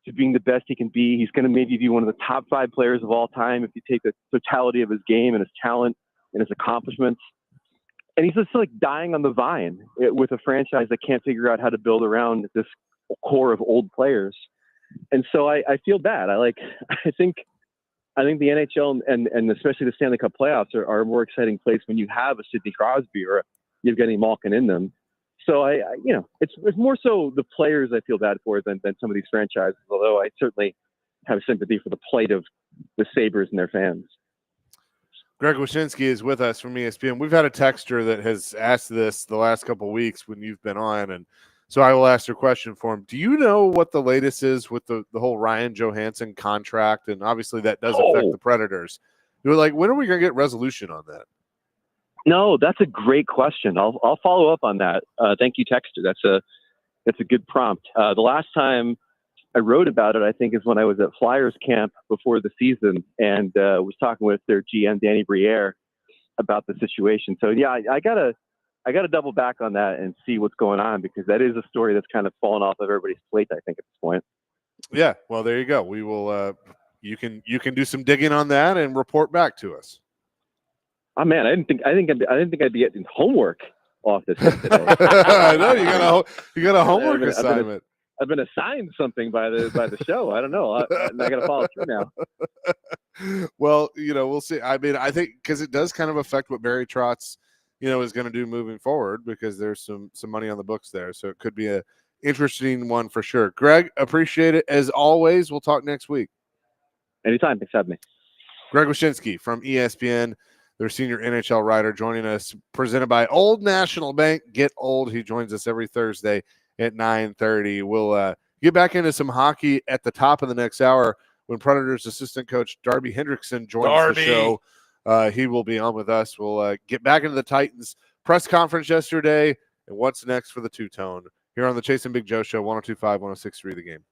to being the best he can be. He's going to maybe be one of the top 5 players of all time if you take the totality of his game and his talent and his accomplishments. And he's just dying on the vine with a franchise that can't figure out how to build around this core of old players. And so I feel bad. I think the NHL and especially the Stanley Cup playoffs are a more exciting place when you have a Sidney Crosby or a Evgeny Malkin in them. So it's more so the players I feel bad for than some of these franchises, although I certainly have sympathy for the plight of the Sabres and their fans. Greg Wyshynski is with us from ESPN. We've had a texter that has asked this the last couple of weeks when you've been on, and so I will ask your question for him. Do you know what the latest is with the whole Ryan Johansson contract? And obviously that does affect the Predators. You're like, when are we going to get resolution on that? No, that's a great question. I'll follow up on that. Thank you, texter. That's a good prompt. The last time I wrote about it, I think, is when I was at Flyers camp before the season and was talking with their GM, Danny Briere, about the situation. So yeah, I gotta double back on that and see what's going on, because that is a story that's kind of fallen off of everybody's plate, I think, at this point. Yeah, well, there you go. We will. You can do some digging on that and report back to us. Oh man, I didn't think I'd be getting homework off this hit today. I know you got a homework assignment. I've been assigned something by the show. I don't know. I got to follow through now. Well, we'll see. I mean, I think because it does kind of affect what Barry Trotz, is going to do moving forward, because there's some money on the books there. So it could be a interesting one for sure. Greg, appreciate it as always. We'll talk next week. Anytime. Thanks for having me. Greg Wyshynski from ESPN, their senior NHL writer, joining us, presented by Old National Bank. Get old. He joins us every Thursday at 9:30. We'll get back into some hockey at the top of the next hour when Predators assistant coach Darby Hendrickson joins the show. He will be on with us. We'll get back into the Titans press conference yesterday and what's next for the two-tone here on the Chase and Big Joe Show, 102.5, 106.3 The Game.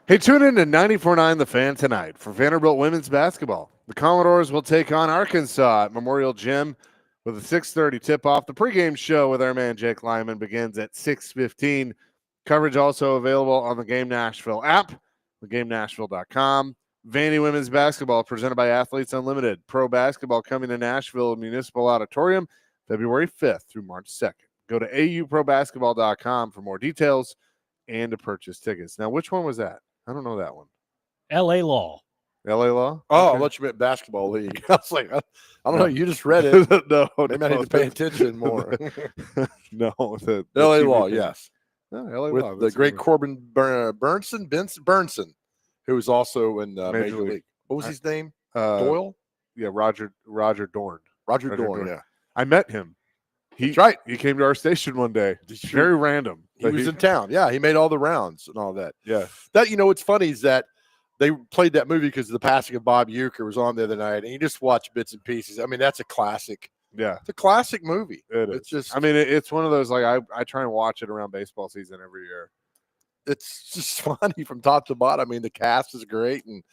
Hey, tune in to 94.9 The Fan tonight for Vanderbilt women's basketball. The Commodores will take on Arkansas at Memorial Gym with a 6:30 tip-off. The pregame show with our man Jake Lyman begins at 6:15. Coverage also available on the Game Nashville app, thegamenashville.com. Vandy women's basketball presented by Athletes Unlimited. Pro basketball coming to Nashville Municipal Auditorium February 5th through March 2nd. Go to auprobasketball.com for more details and to purchase tickets. Now, which one was that? I don't know that one. L.A. Law. LA Law? Oh, Okay. I thought you meant basketball league. I was like, I don't know. You just read it. No, Maybe I need to pay attention more. No, the LA TV Law, thing. yes. No, LA With Law. the That's great good. Corbin Burnson, who was also in Major League. League. What was his name? Uh, Doyle? Yeah, Roger Dorn. Roger Roger Dorn, Dorn. yeah. I met him. That's right. He came to our station one day. Did you- Very random. He but was in town. Yeah, he made all the rounds and all that. Yeah. That, what's funny is that they played that movie because the passing of Bob Uecker was on the other night, and you just watch bits and pieces. I mean, that's a classic. Yeah. It's a classic movie. It is. It's just, I mean, it's one of those, like, I try and watch it around baseball season every year. it's just funny from top to bottom. I mean, the cast is great, and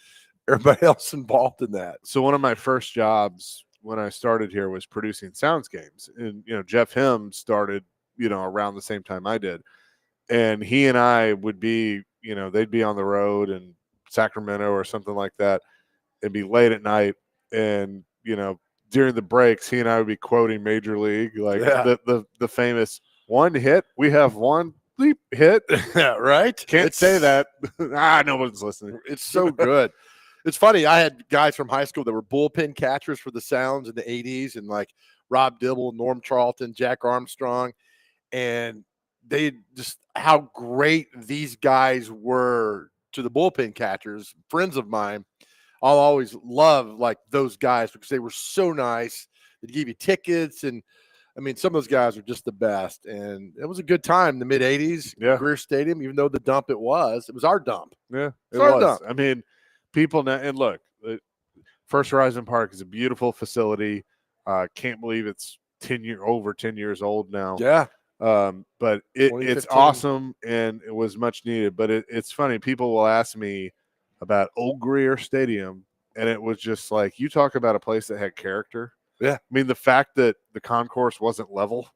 everybody else involved in that. So one of my first jobs when I started here was producing sounds games. And, Jeff Him started, around the same time I did. And he and I would be, they'd be on the road in Sacramento or something like that and be late at night. And, during the breaks, he and I would be quoting Major League, like the famous one hit. We have one bleep hit. Yeah, right? Can't say that. Nobody's listening. It's so good. It's funny. I had guys from high school that were bullpen catchers for the Sounds in the 80s, and like Rob Dibble, Norm Charlton, Jack Armstrong. And they just how great these guys were to the bullpen catchers, friends of mine. I'll always love like those guys because they were so nice. They'd give you tickets. And I mean, some of those guys are just the best. And it was a good time in the mid 80s. Yeah. Greer Stadium, even though the dump it was our dump. Yeah, it Sorry, was. Doc. I mean, people now, and look, First Horizon Park is a beautiful facility. Can't believe it's over 10 years old now. Yeah. But it's 2015. awesome and it was much needed. But it's funny. People will ask me about Old Greer Stadium, and it was just like, you talk about a place that had character. Yeah. I mean, the fact that the concourse wasn't level.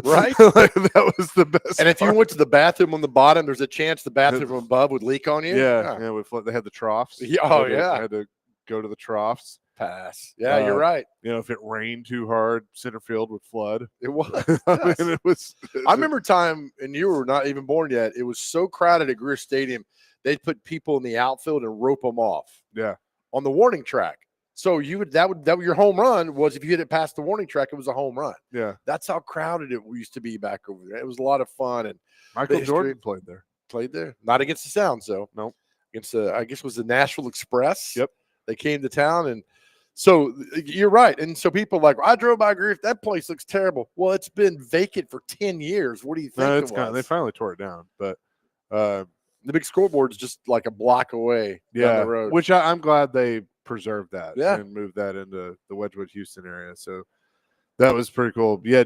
Right? Like, that was the best. And if you part. went to the bathroom on the bottom, there's a chance the bathroom from above would leak on you. Yeah, they had the troughs. Yeah, oh, I had to go to the troughs. Pass. Yeah, you're Uh, right. If it rained too hard, center field would flood. It was. I mean, it was. I remember a time, and you were not even born yet. It was so crowded at Greer Stadium, they'd put people in the outfield and rope them off. Yeah. On the warning track. So that would your home run was if you hit it past the warning track, it was a home run. Yeah. That's how crowded it used to be back over there. It was a lot of fun, and Michael history- Jordan played there. played there. Not against the Sounds, though. Nope. Against I guess it was the Nashville Express. Yep. They came to town, and so you're right. And so people like, I drove by Greer. That place looks terrible. Well, it's been vacant for 10 years. What do you think No, it it's kind of, they was? finally tore it down, but The big scoreboard's just like a block away down the road. which I'm glad they preserved that Yeah. and moved that into the Wedgwood, Houston area. So that was pretty cool. Yeah,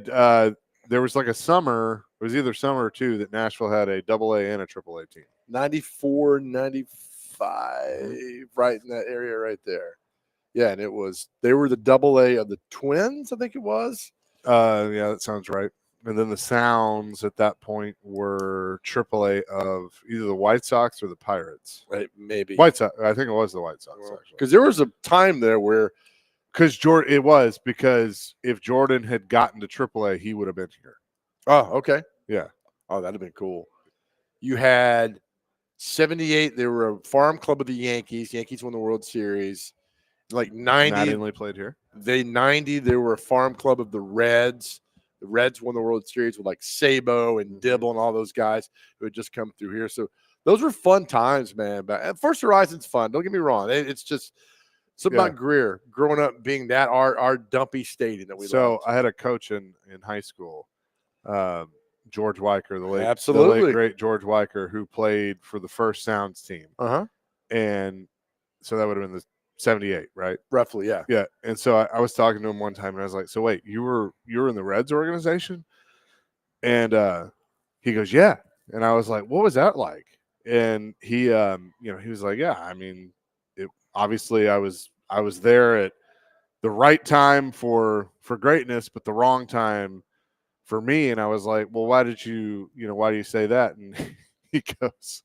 there was like a summer. It was either summer or two that Nashville had a AA and a AAA team. 94, 95, right in that area right there. Yeah, and they were the AA of the Twins, I think it was. Yeah, that sounds right. And then the Sounds at that point were AAA of either the White Sox or the Pirates. Right, maybe. White Sox. I think it was the White Sox actually. Because there was a time there where Because if Jordan had gotten to AAA, he would have been here. oh, okay. Yeah. Oh, that'd have been cool. You had 78, they were a farm club of the Yankees. Yankees won the World Series. Like 90, Mattingly played here. they were a farm club of the Reds. The Reds won the World Series with like Sabo and Dibble and all those guys who had just come through here. So those were fun times, man. But First Horizon's fun. Don't get me wrong. It's just something about Greer growing up being that our dumpy stadium that we So loved. I had a coach in high school, George Weicker, the late Absolutely. great George Weicker, who played for the first Sounds team. Uh-huh. And so that would have been the 78, right? Roughly, yeah. Yeah. And so I was talking to him one time and I was like, so wait, you were in the Reds organization? And he goes, yeah. And I was like, what was that like? and he he was like, yeah, I mean, obviously I was there at the right time for greatness, but the wrong time for me. And I was like, well, why do you say that? And he goes,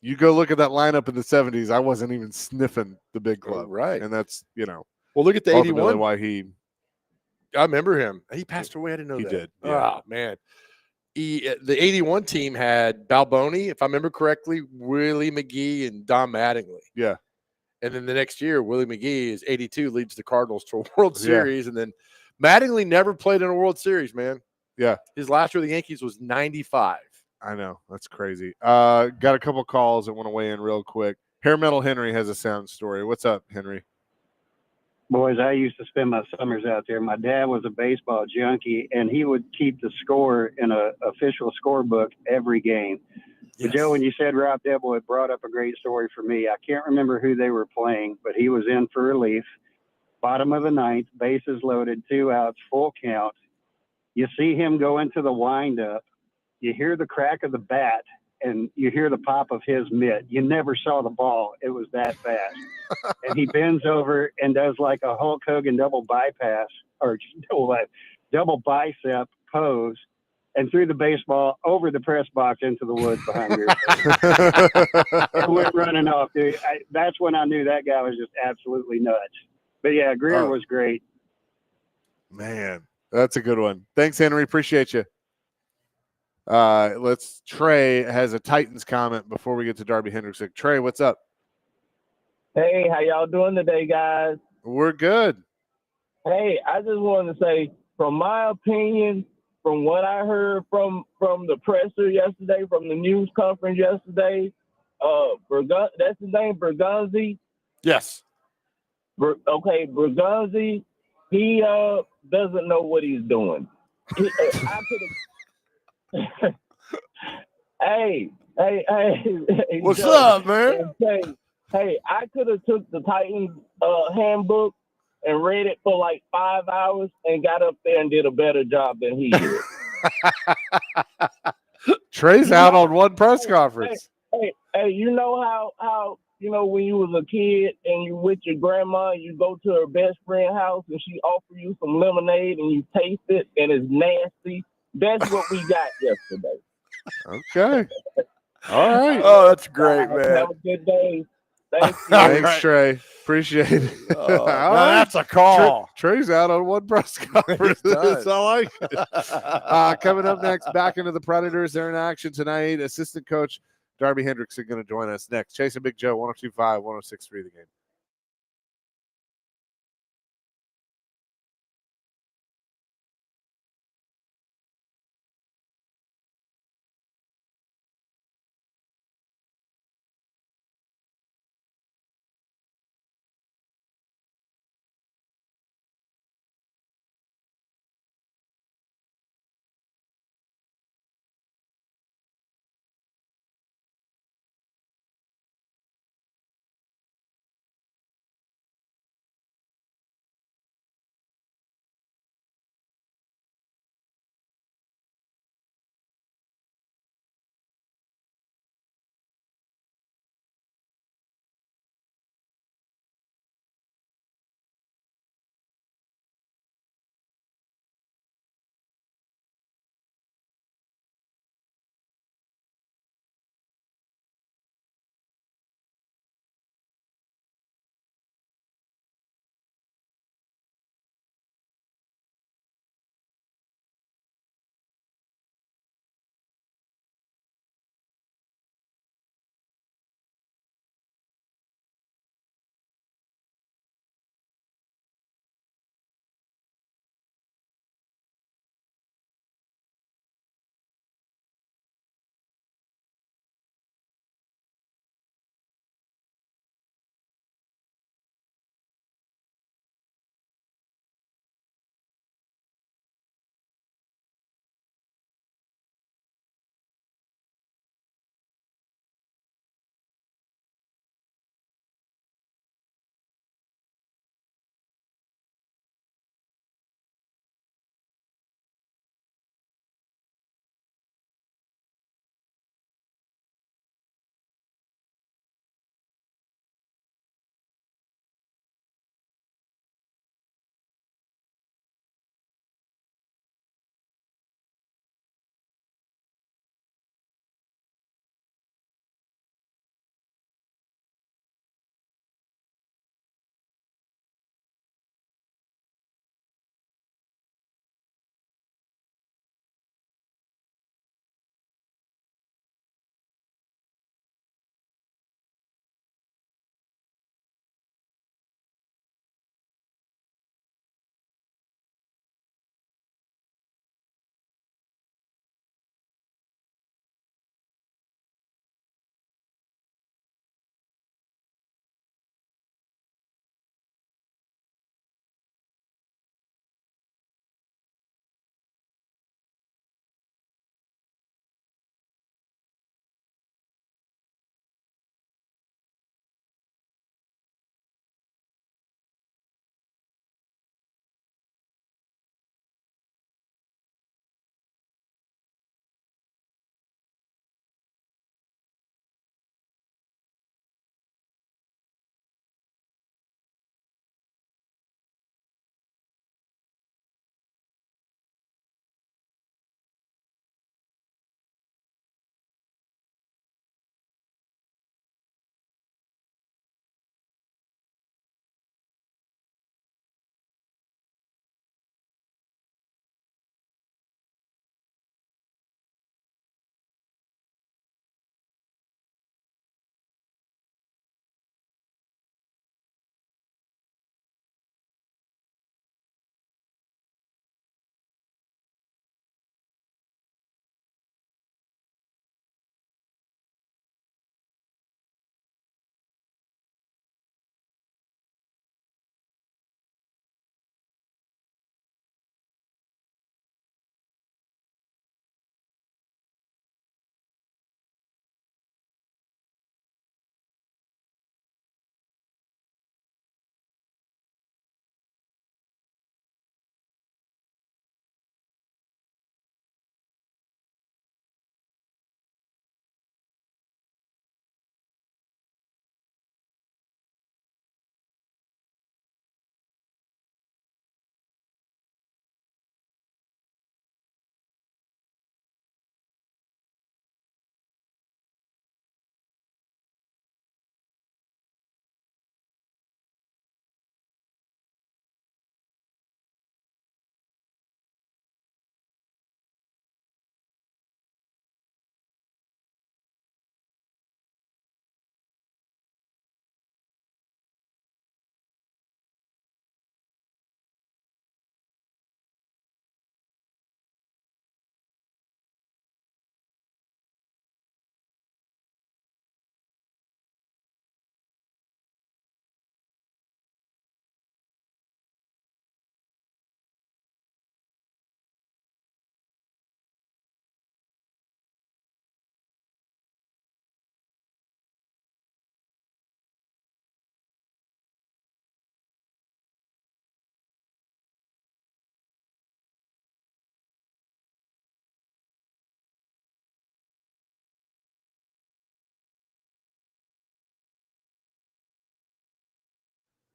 you go look at that lineup in the 70s. I wasn't even sniffing the big club. Right. And that's, well, look at the ultimately 81. why he I remember him. He passed away. I didn't know He that. did, yeah. Oh, man. The 81 team had Balboni, if I remember correctly, Willie McGee, and Don Mattingly. Yeah. And then the next year, Willie McGee is 82, leads the Cardinals to a World Yeah. Series. And then Mattingly never played in a World Series, man. Yeah. His last year with the Yankees was 95. I know. That's crazy. Got a couple calls that want to weigh in real quick. Hair Metal Henry has a sound story. What's up, Henry? Boys, I used to spend my summers out there. My dad was a baseball junkie, and he would keep the score in an official scorebook every game. But Joe, when you said Rob Dibble, it brought up a great story for me. I can't remember who they were playing, but he was in for relief. Bottom of the ninth, bases loaded, 2 outs, full count. You see him go into the windup. You hear the crack of the bat, and you hear the pop of his mitt. You never saw the ball. It was that fast. And he bends over and does like a Hulk Hogan double bypass or double bicep pose and threw the baseball over the press box into the woods behind Greer. And went running off, dude. That's when I knew that guy was just absolutely nuts. But yeah, Greer was great. Man, that's a good one. Thanks, Henry. Appreciate you. Trey has a Titans comment before we get to Darby Hendrickson. Trey, what's up? Hey, how y'all doing today, guys? We're good. Hey, I just wanted to say, from my opinion, from what I heard from the presser yesterday, from the news conference yesterday, that's his name, Bergonzi? Yes. Bergonzi, he doesn't know what he's doing. Hey, what's up, man? Hey, I could have took the Titans handbook and read it for like 5 hours and got up there and did a better job than he did. Trey's out on one press conference. Hey, you know how when you was a kid and you with your grandma, you go to her best friend's house and she offer you some lemonade and you taste it and it's nasty. That's what we got yesterday. Okay. All right. Oh, that's great, man. Have a good day. Thanks, Thanks, Trey. Appreciate it. That's a call. Trey's out on one press conference. That's all I like. Coming up next, back into the Predators. They're in action tonight. Assistant coach Darby Hendrickson going to join us next. Chasing Big Joe, 102.5, 106.3 The Game.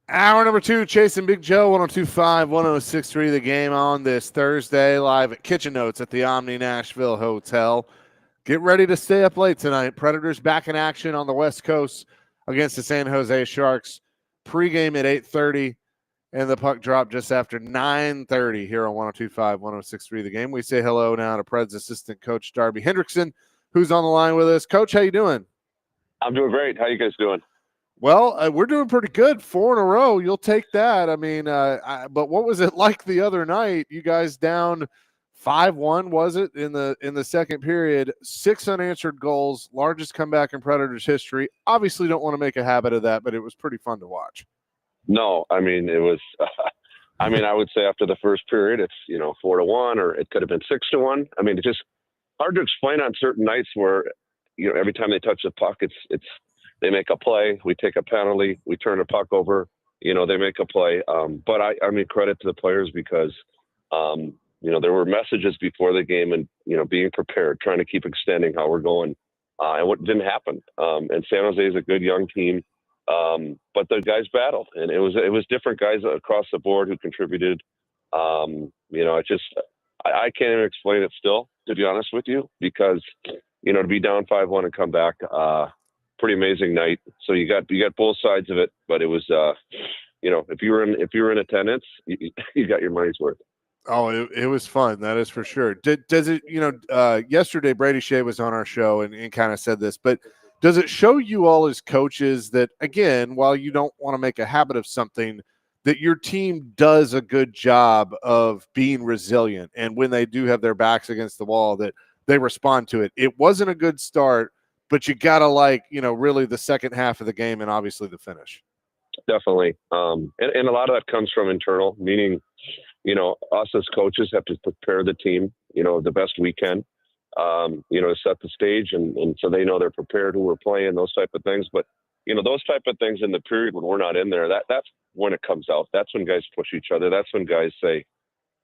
Hour number 2, chasing Big Joe, 102.5, 106.3, the game on this Thursday, live at Kitchen Notes at the Omni Nashville Hotel. Get ready to stay up late tonight. Predators back in action on the West Coast against the San Jose Sharks. Pre-game at 8:30, and the puck drop just after 9:30 here on 102.5, 106.3, the game. We say hello now to Preds assistant coach Darby Hendrickson, who's on the line with us. Coach, how you doing? I'm doing great. How you guys doing? Well, we're doing pretty good. 4 in a row. You'll take that. I mean, but what was it like the other night? You guys down 5-1, was it, in the second period? 6 unanswered goals, largest comeback in Predators history. Obviously don't want to make a habit of that, but it was pretty fun to watch. No, I mean, it was, I mean, I would say after the first period, it's, 4-1, or it could have been 6-1. I mean, it's just hard to explain on certain nights where, every time they touch the puck, it's, they make a play, we take a penalty, we turn the puck over, they make a play. But I mean, credit to the players because, there were messages before the game and, being prepared, trying to keep extending how we're going. And what didn't happen. And San Jose is a good young team. But the guys battled, and it was different guys across the board who contributed. I can't even explain it still, to be honest with you, because, to be down 5-1 and come back, pretty amazing night. So you got both sides of it, but it was, if you were in attendance, you got your money's worth. Oh, it was fun. That is for sure. Does it, yesterday Brady Shea was on our show and kind of said this, but does it show you all as coaches that, again, while you don't want to make a habit of something, that your team does a good job of being resilient, and when they do have their backs against the wall, that they respond to it? It wasn't a good start, but you got to really the second half of the game and obviously the finish. Definitely. And a lot of that comes from internal, meaning, us as coaches have to prepare the team, the best we can, to set the stage. And so they know they're prepared, who we're playing, those type of things. But, those type of things in the period when we're not in there, that's when it comes out. That's when guys push each other. That's when guys say,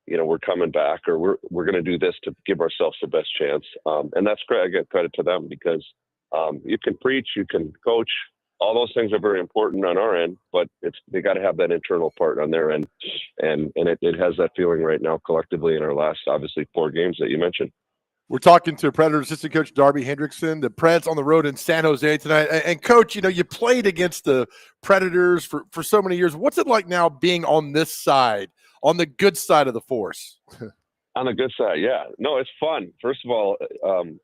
we're coming back, or we're going to do this to give ourselves the best chance. And that's great. I get credit to them because you can preach, you can coach. All those things are very important on our end, but they got to have that internal part on their end. And it has that feeling right now collectively in our last, obviously, 4 games that you mentioned. We're talking to Predator assistant coach Darby Hendrickson. The Preds on the road in San Jose tonight. And coach, you played against the Predators for so many years. What's it like now being on this side, on the good side of the force? On the good side, yeah. No, it's fun. First of all,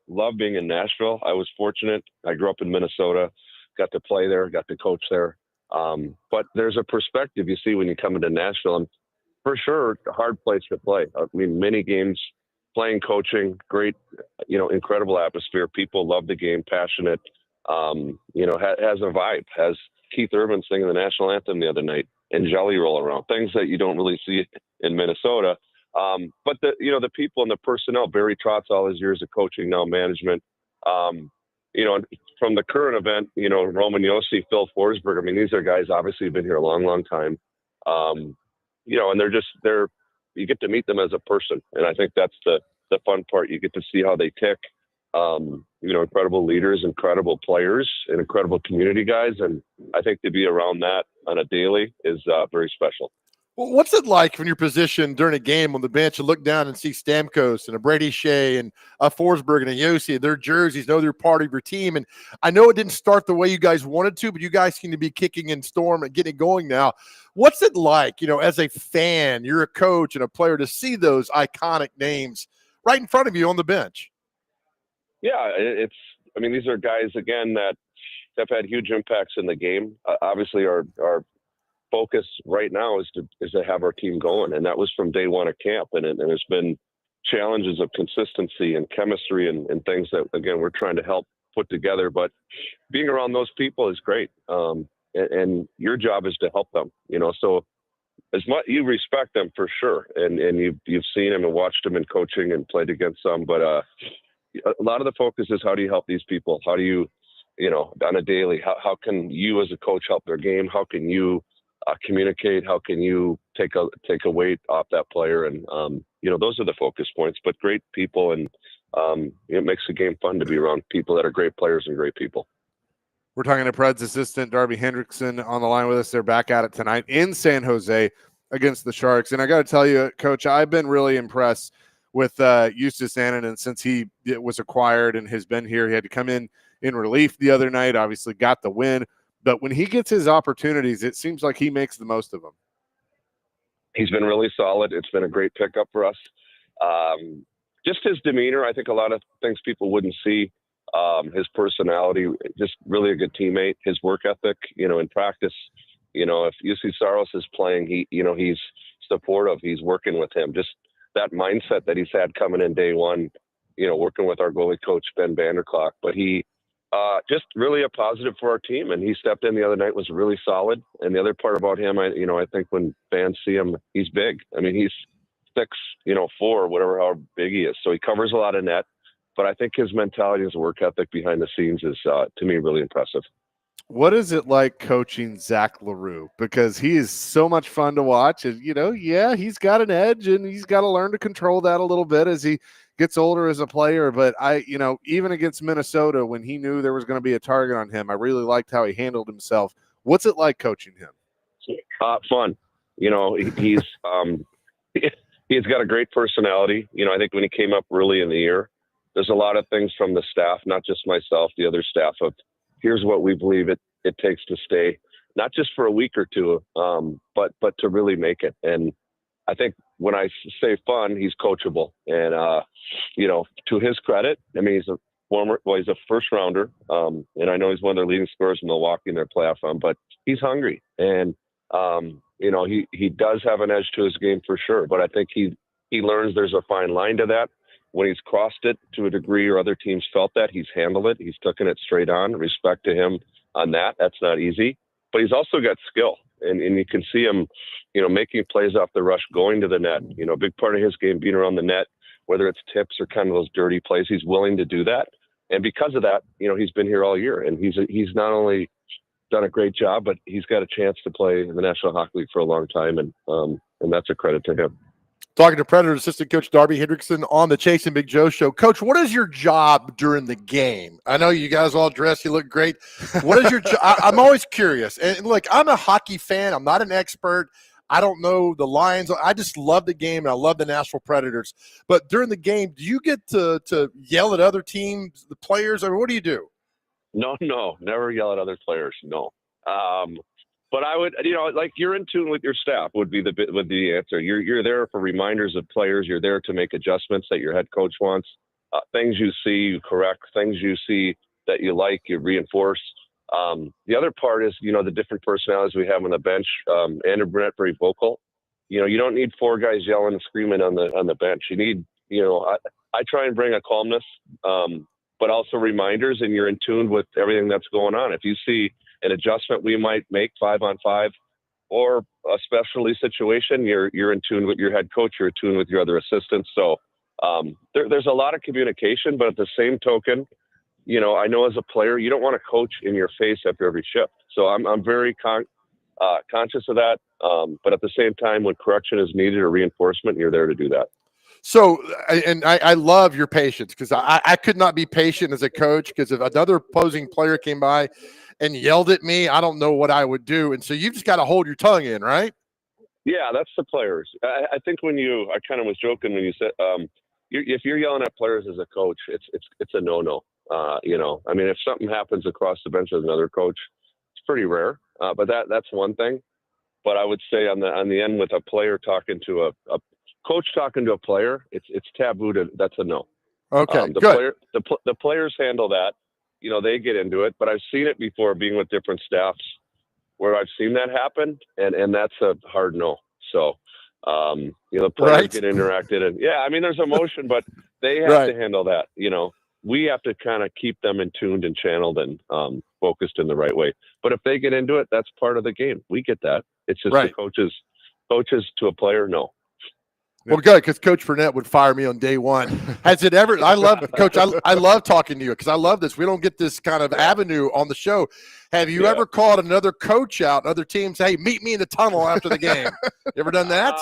love being in Nashville. I was fortunate. I grew up in Minnesota, got to play there, got to coach there. But there's a perspective you see when you come into Nashville, and for sure, a hard place to play. I mean, many games, playing, coaching, great, incredible atmosphere. People love the game, passionate, has a vibe, has Keith Urban singing the national anthem the other night and Jelly roll around, things that you don't really see in Minnesota. But the people and the personnel, Barry Trotz, all his years of coaching, now management, from the current event, Roman Josi, Phil Forsberg, I mean, these are guys obviously have been here a long, long time. And you get to meet them as a person. And I think that's the fun part. You get to see how they tick, incredible leaders, incredible players, and incredible community guys. And I think to be around that on a daily is very special. Well, what's it like when you're positioned during a game on the bench and look down and see Stamkos and a Brady Shea and a Forsberg and a Josi, their jerseys, know they're part of your team? And I know it didn't start the way you guys wanted to, but you guys seem to be kicking in storm and getting it going now. What's it like, as a fan, you're a coach and a player, to see those iconic names right in front of you on the bench? Yeah, these are guys, again, that have had huge impacts in the game. Obviously, our focus right now is to have our team going, and that was from day one of camp. And there's been challenges of consistency and chemistry and things that, again, we're trying to help put together. But being around those people is great, and your job is to help them. So as much you respect them for sure, and you've seen them and watched them in coaching and played against some. But a lot of the focus is, how do you help these people? How do you, on a daily, how can you as a coach help their game? How can you communicate? How can you take a weight off that player? And those are the focus points. But great people, and it makes the game fun to be around people that are great players and great people. We're talking to Preds assistant Darby Hendrickson on the line with us. They're back at it tonight in San Jose against the Sharks. And I got to tell you, Coach, I've been really impressed with Justus Annunen since he was acquired and has been here. He had to come in relief the other night, obviously got the win. But when he gets his opportunities, it seems like he makes the most of them. He's been really solid. It's been a great pickup for us. Just his demeanor, I think a lot of things people wouldn't see. His personality, just really a good teammate. His work ethic, in practice, if UC Saros is playing, he's supportive. He's working with him. Just that mindset that he's had coming in day one, working with our goalie coach, Ben Vanderklok. But he just really a positive for our team. And he stepped in the other night, was really solid. And the other part about him, I think when fans see him, he's big. I mean, he's 6'4", whatever, how big he is. So he covers a lot of net. But I think his mentality, his work ethic behind the scenes is, to me, really impressive. What is it like coaching Zach LaRue? Because he is so much fun to watch. And, he's got an edge and he's got to learn to control that a little bit as he gets older as a player. But even against Minnesota, when he knew there was going to be a target on him, I really liked how he handled himself. What's it like coaching him? Fun. He's he's got a great personality. I think when he came up early in the year, there's a lot of things from the staff, not just myself, the other staff, of here's what we believe it takes to stay, not just for a week or two, but to really make it. And I think when I say fun, he's coachable. And, to his credit, I mean, he's a first rounder. And I know he's one of their leading scorers in Milwaukee in their playoff run, but he's hungry. And, he does have an edge to his game for sure. But I think he learns there's a fine line to that. When he's crossed it to a degree or other teams felt that, he's handled it. He's taken it straight on. Respect to him on that. That's not easy. But he's also got skill. And you can see him, making plays off the rush, going to the net. A big part of his game being around the net, whether it's tips or kind of those dirty plays, he's willing to do that. And because of that, he's been here all year. And he's not only done a great job, but he's got a chance to play in the National Hockey League for a long time. And that's a credit to him. Talking to Predator assistant coach Darby Hendrickson on the Chase and Big Joe show. Coach, what is your job during the game? I know you guys all dress. You look great. What is your job? I'm always curious. And look, I'm a hockey fan. I'm not an expert. I don't know the lines. I just love the game, and I love the Nashville Predators. But during the game, do you get to yell at other teams, the players, or what do you do? No, never yell at other players. No. But I would, like, you're in tune with your staff would be the answer. You're there for reminders of players. You're there to make adjustments that your head coach wants. Things you see, you correct. Things you see that you like, you reinforce. The other part is, the different personalities we have on the bench. Andrew Brunette, very vocal. You don't need four guys yelling and screaming on the bench. You need, I try and bring a calmness, but also reminders, and you're in tune with everything that's going on. If you see an adjustment we might make 5-on-5 or a specialty situation, you're in tune with your head coach, you're in tune with your other assistants. So there's a lot of communication, but at the same token, I know as a player, you don't want to coach in your face after every shift. So I'm very conscious of that. But at the same time, when correction is needed or reinforcement, you're there to do that. So, and I love your patience, because I could not be patient as a coach, because if another opposing player came by and yelled at me, I don't know what I would do. And so you just got to hold your tongue in, right? Yeah, that's the players. I think I kind of was joking when you said, if you're yelling at players as a coach, it's a no-no. I mean, if something happens across the bench with another coach, it's pretty rare. But that's one thing. But I would say on the end, with a player talking to a coach talking to a player, it's taboo that's a no. Okay, good. The players handle that. They get into it, but I've seen it before being with different staffs where I've seen that happen, and that's a hard no. So, the players get interacted, and I mean, there's emotion, but they have to handle that. We have to kind of keep them in tuned and channeled and focused in the right way. But if they get into it, that's part of the game. We get that. It's just the coaches to a player, no. Well, good, because Coach Burnett would fire me on day one. Has it ever? I love Coach. I love talking to you, because I love this. We don't get this kind of avenue on the show. Have you ever called another coach out, other teams? Hey, meet me in the tunnel after the game. You ever done that?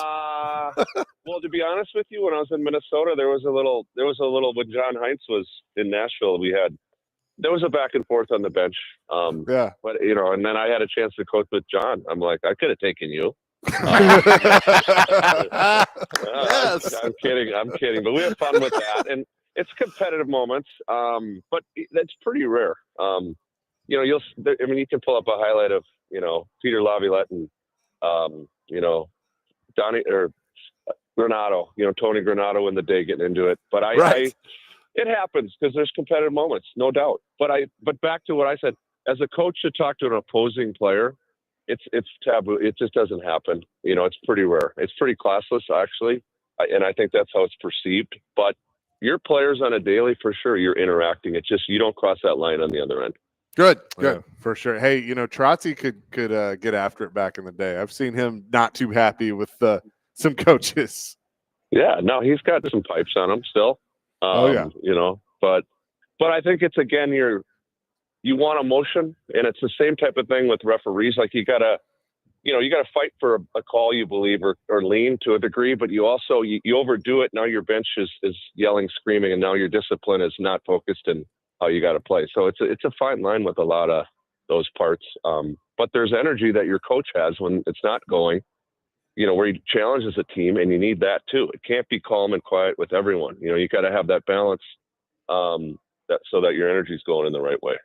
Well, to be honest with you, when I was in Minnesota, there was a little when John Heinz was in Nashville. We had there was a back and forth on the bench. Yeah. But and then I had a chance to coach with John. I'm like, I could have taken you. Yes. I'm kidding. But we have fun with that, and it's competitive moments. But that's pretty rare. You can pull up a highlight of Peter Laviolette and Donnie or Granato. Tony Granato in the day getting into it. But it happens because there's competitive moments, no doubt. But back to what I said, as a coach to talk to an opposing player, it's taboo. It just doesn't happen. It's pretty rare. It's pretty classless, actually, and I think that's how it's perceived. But your players on a daily, for sure, you're interacting. It's just you don't cross that line on the other end. Good. Yeah, for sure. Hey, Trotzy could get after it back in the day. I've seen him not too happy with some coaches. Yeah, no, he's got some pipes on him still. But I think it's again you want emotion, and it's the same type of thing with referees. Like you gotta fight for a call you believe or lean to a degree, but you also you overdo it. Now your bench is yelling, screaming, and now your discipline is not focused in how you got to play. So it's a fine line with a lot of those parts. But there's energy that your coach has when it's not going. Where he challenges a team, and you need that too. It can't be calm and quiet with everyone. You got to have that balance, so that your energy is going in the right way.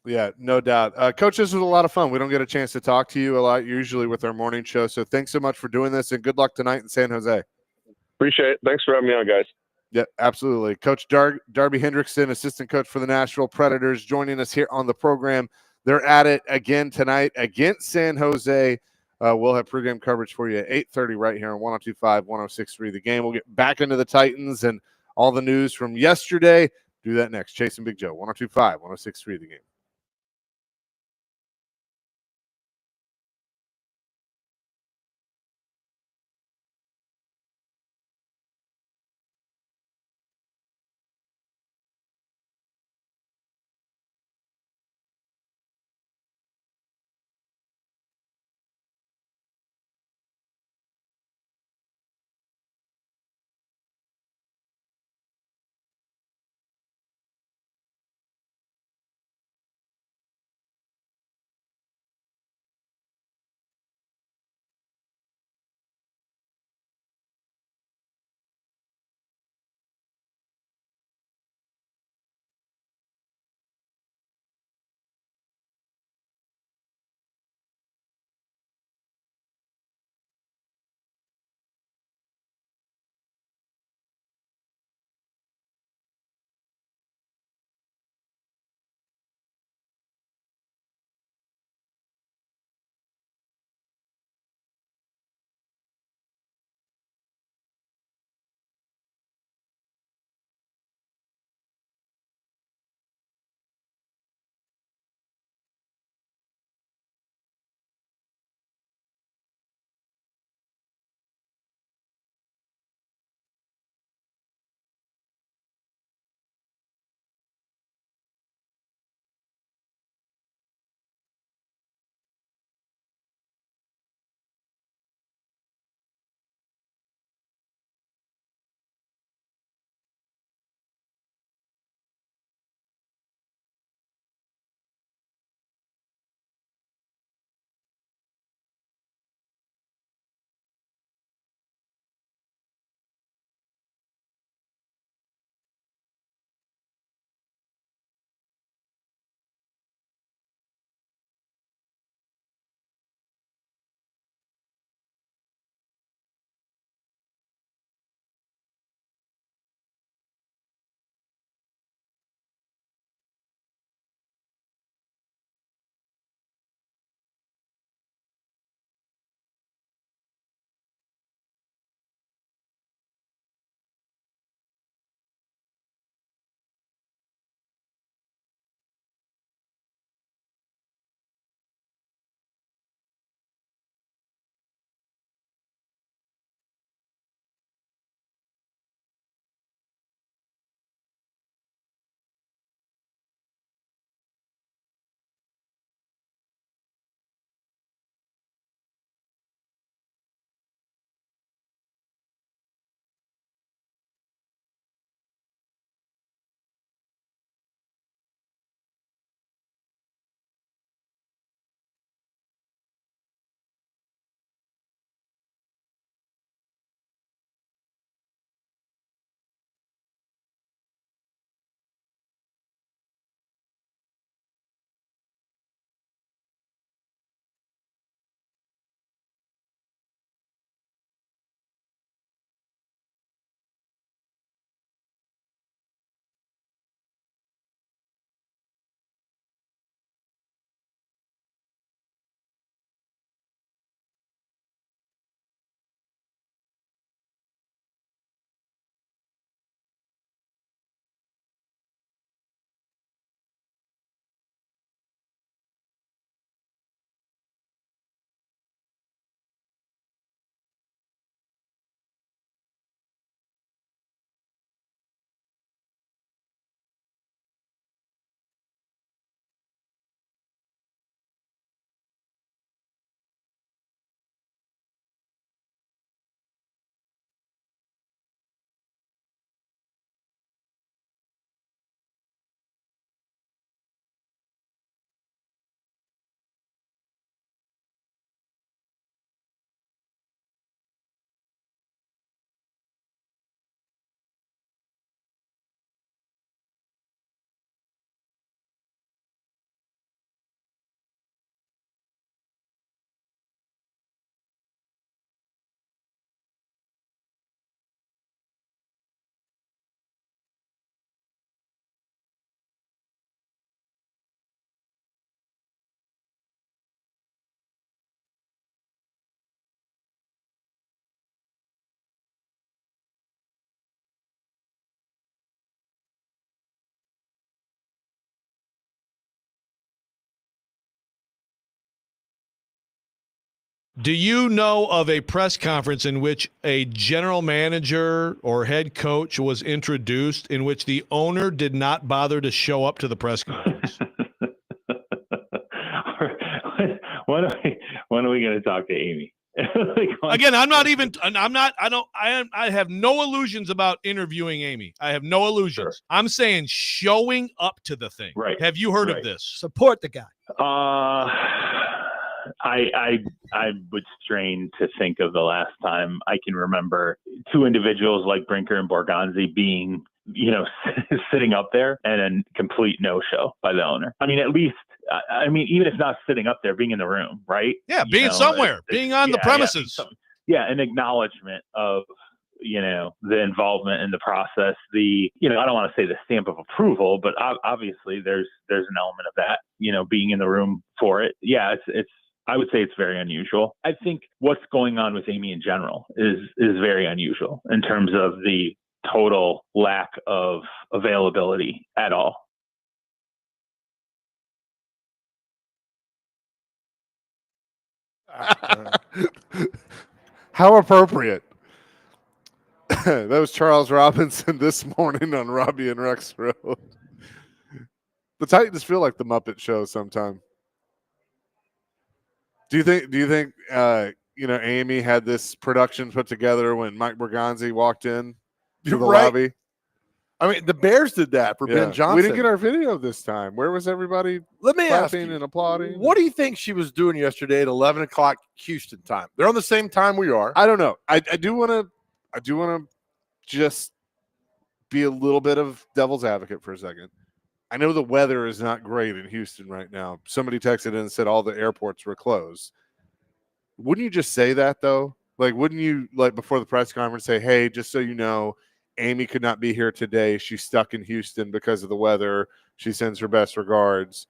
Yeah, no doubt. Coach, this was a lot of fun. We don't get a chance to talk to you a lot usually with our morning show. So thanks so much for doing this, and good luck tonight in San Jose. Appreciate it. Thanks for having me on, guys. Yeah, absolutely. Coach Darby Hendrickson, assistant coach for the Nashville Predators, joining us here on the program. They're at it again tonight against San Jose. We'll have pregame coverage for you at 8:30 right here on 102.5, 106.3 The Game. We'll get back into the Titans and all the news from yesterday. Do that next. Chasing Big Joe, 102.5, 106.3 The Game. Do you know of a press conference in which a general manager or head coach was introduced in which the owner did not bother to show up to the press conference? when are we going to talk to Amy? Again, I have no illusions about interviewing Amy. I have no illusions. Sure. I'm saying showing up to the thing. Right. Have you heard Right. of this? Support the guy. I would strain to think of the last time I can remember two individuals like Brinker and Borgonzi being, sitting up there and a complete no-show by the owner. I mean, at least, even if not sitting up there, being in the room, right? Yeah, being somewhere, being on the premises. Yeah, an acknowledgement of, the involvement in the process, I don't want to say the stamp of approval, but obviously there's an element of that, being in the room for it. Yeah, it's I would say it's very unusual. I think what's going on with Amy in general is very unusual in terms of the total lack of availability at all. How appropriate. That was Charles Robinson this morning on Robbie and Rex Road. The Titans feel like the Muppet Show sometime. Do you think Amy had this production put together when Mike Berganzi walked in to the lobby? I mean, the Bears did that for Ben Johnson. We didn't get our video this time. Where was everybody Let me ask clapping you, and applauding? what do you think she was doing yesterday at 11 o'clock Houston time? They're on the same time we are. I don't know. I do want to just be a little bit of devil's advocate for a second. I know the weather is not great in Houston right now. Somebody texted in and said all the airports were closed. Wouldn't you just say that, though? Like, wouldn't you, before the press conference, say, hey, just so you know, Amy could not be here today. She's stuck in Houston because of the weather. She sends her best regards.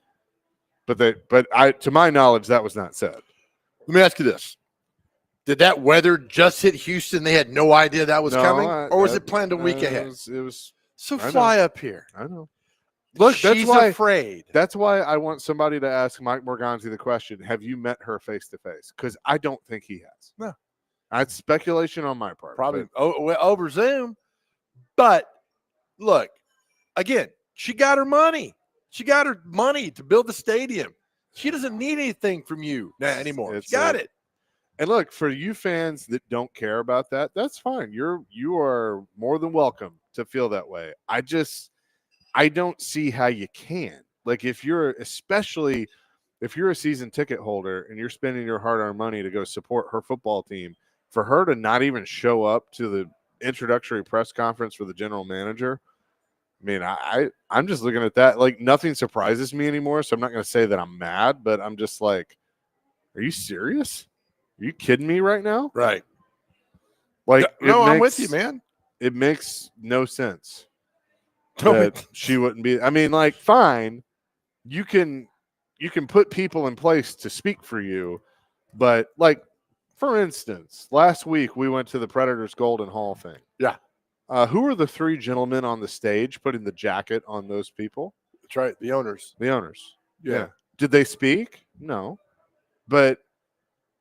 But to my knowledge, that was not said. Let me ask you this. Did that weather just hit Houston? They had no idea that was coming? Or was it planned a week ahead? It was. So fly up here. I know. Look, she's afraid. That's why I want somebody to ask Mike Morganzi the question, have you met her face to face? Because I don't think he has. No. That's speculation on my part. Probably over Zoom. But look, again, she got her money. She got her money to build the stadium. She doesn't need anything from you anymore. She got it. And look, for you fans that don't care about that, that's fine. You are more than welcome to feel that way. I don't see how you can. Like, especially if you're a season ticket holder and you're spending your hard-earned money to go support her football team, for her to not even show up to the introductory press conference for the general manager, I mean, I'm just looking at that. Like, nothing surprises me anymore, so I'm not going to say that I'm mad, but I'm just like, are you serious? Are you kidding me right now? Right. Like, I'm with you, man. It makes no sense that she wouldn't be. I mean, like, fine, you can put people in place to speak for you, but like, for instance, last week we went to the Predators Golden Hall thing. Yeah. Who were the three gentlemen on the stage putting the jacket on those people? That's right. The owners. Yeah. Did they speak? No. But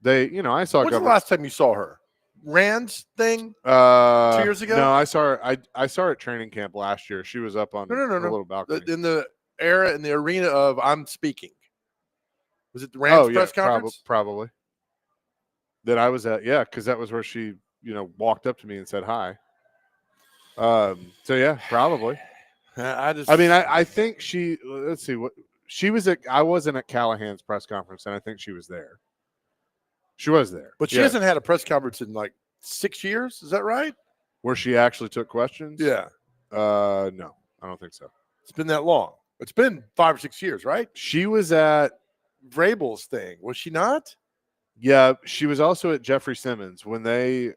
they, I saw. When's the last time you saw her? Rand's thing 2 years ago? No, I saw her. I saw her at training camp last year. She was up on No. a little balcony. In the arena of I'm speaking. Was it the Rand's press conference? Probably. That I was at, because that was where she, walked up to me and said hi. So yeah, probably. I think she. Let's see what she was at. I wasn't at Callahan's press conference, and I think she was there. She was there, but she hasn't had a press conference in like 6 years. Is that right? Where she actually took questions? Yeah. No, I don't think so. It's been that long. It's been 5 or 6 years, right? She was at Vrabel's thing, was she not? Yeah, she was also at Jeffrey Simmons when they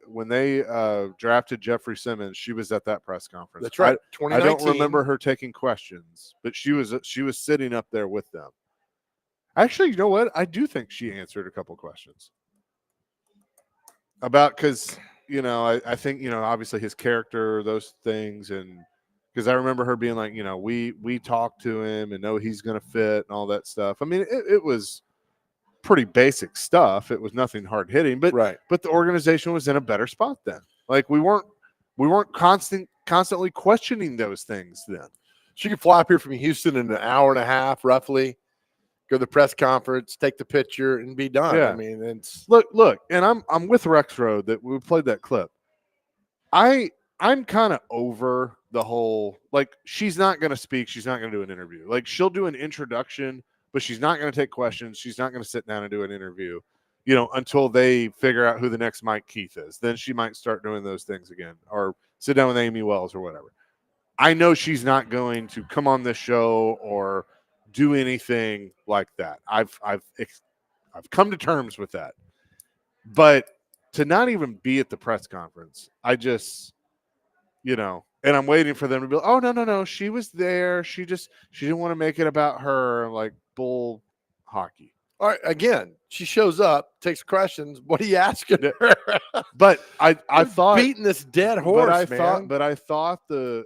drafted Jeffrey Simmons. She was at that press conference. That's right. I don't remember her taking questions, but she was sitting up there with them. Actually, you know what? I do think she answered a couple questions about, because I think obviously his character, those things, and because I remember her being like, we talked to him and know he's going to fit and all that stuff. I mean, it was pretty basic stuff. It was nothing hard hitting, but Right. but the organization was in a better spot then. Like we weren't constantly questioning those things then. She could fly up here from Houston in an hour and a half, roughly. Go to the press conference, take the picture, and be done. Yeah. I mean, it's Look, and I'm with Rex Road that we played that clip. I'm kind of over the whole, like, she's not going to speak. She's not going to do an interview. Like, she'll do an introduction, but she's not going to take questions. She's not going to sit down and do an interview, until they figure out who the next Mike Keith is. Then she might start doing those things again, or sit down with Amy Wells or whatever. I know she's not going to come on this show or do anything like that. I've come to terms with that. But to not even be at the press conference, I just, and I'm waiting for them to be like, oh, no, she was there. She didn't want to make it about her. I'm like, bull hockey. all right. Again, she shows up, takes questions. What are you asking her? But I thought beating this dead horse, but I thought the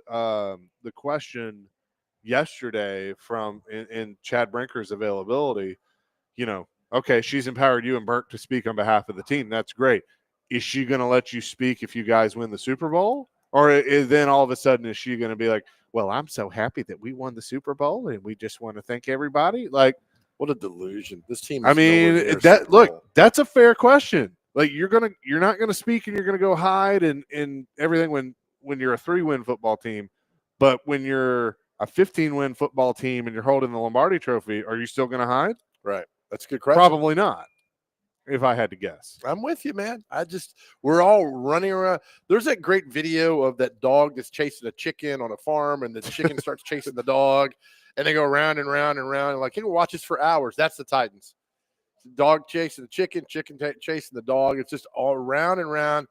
question yesterday in Chad Brinker's availability, okay, she's empowered you and Burke to speak on behalf of the team. That's great. Is she going to let you speak if you guys win the Super Bowl? Or then all of a sudden is she going to be like, well, I'm so happy that we won the Super Bowl and we just want to thank everybody? Like, what a delusion. This team is I mean, that's a fair question. Like, you're not gonna speak and you're gonna go hide and everything when you're a 3-win football team, but when you're a 15-win football team and you're holding the Lombardi Trophy, are you still gonna hide? Right. That's a good question. Probably not, if I had to guess. I'm with you, man. We're all running around. There's that great video of that dog that's chasing a chicken on a farm, and the chicken starts chasing the dog, and they go round and round and round. And like, you can watch this for hours. That's the Titans. The dog chasing the chicken, chasing the dog. It's just all round and round.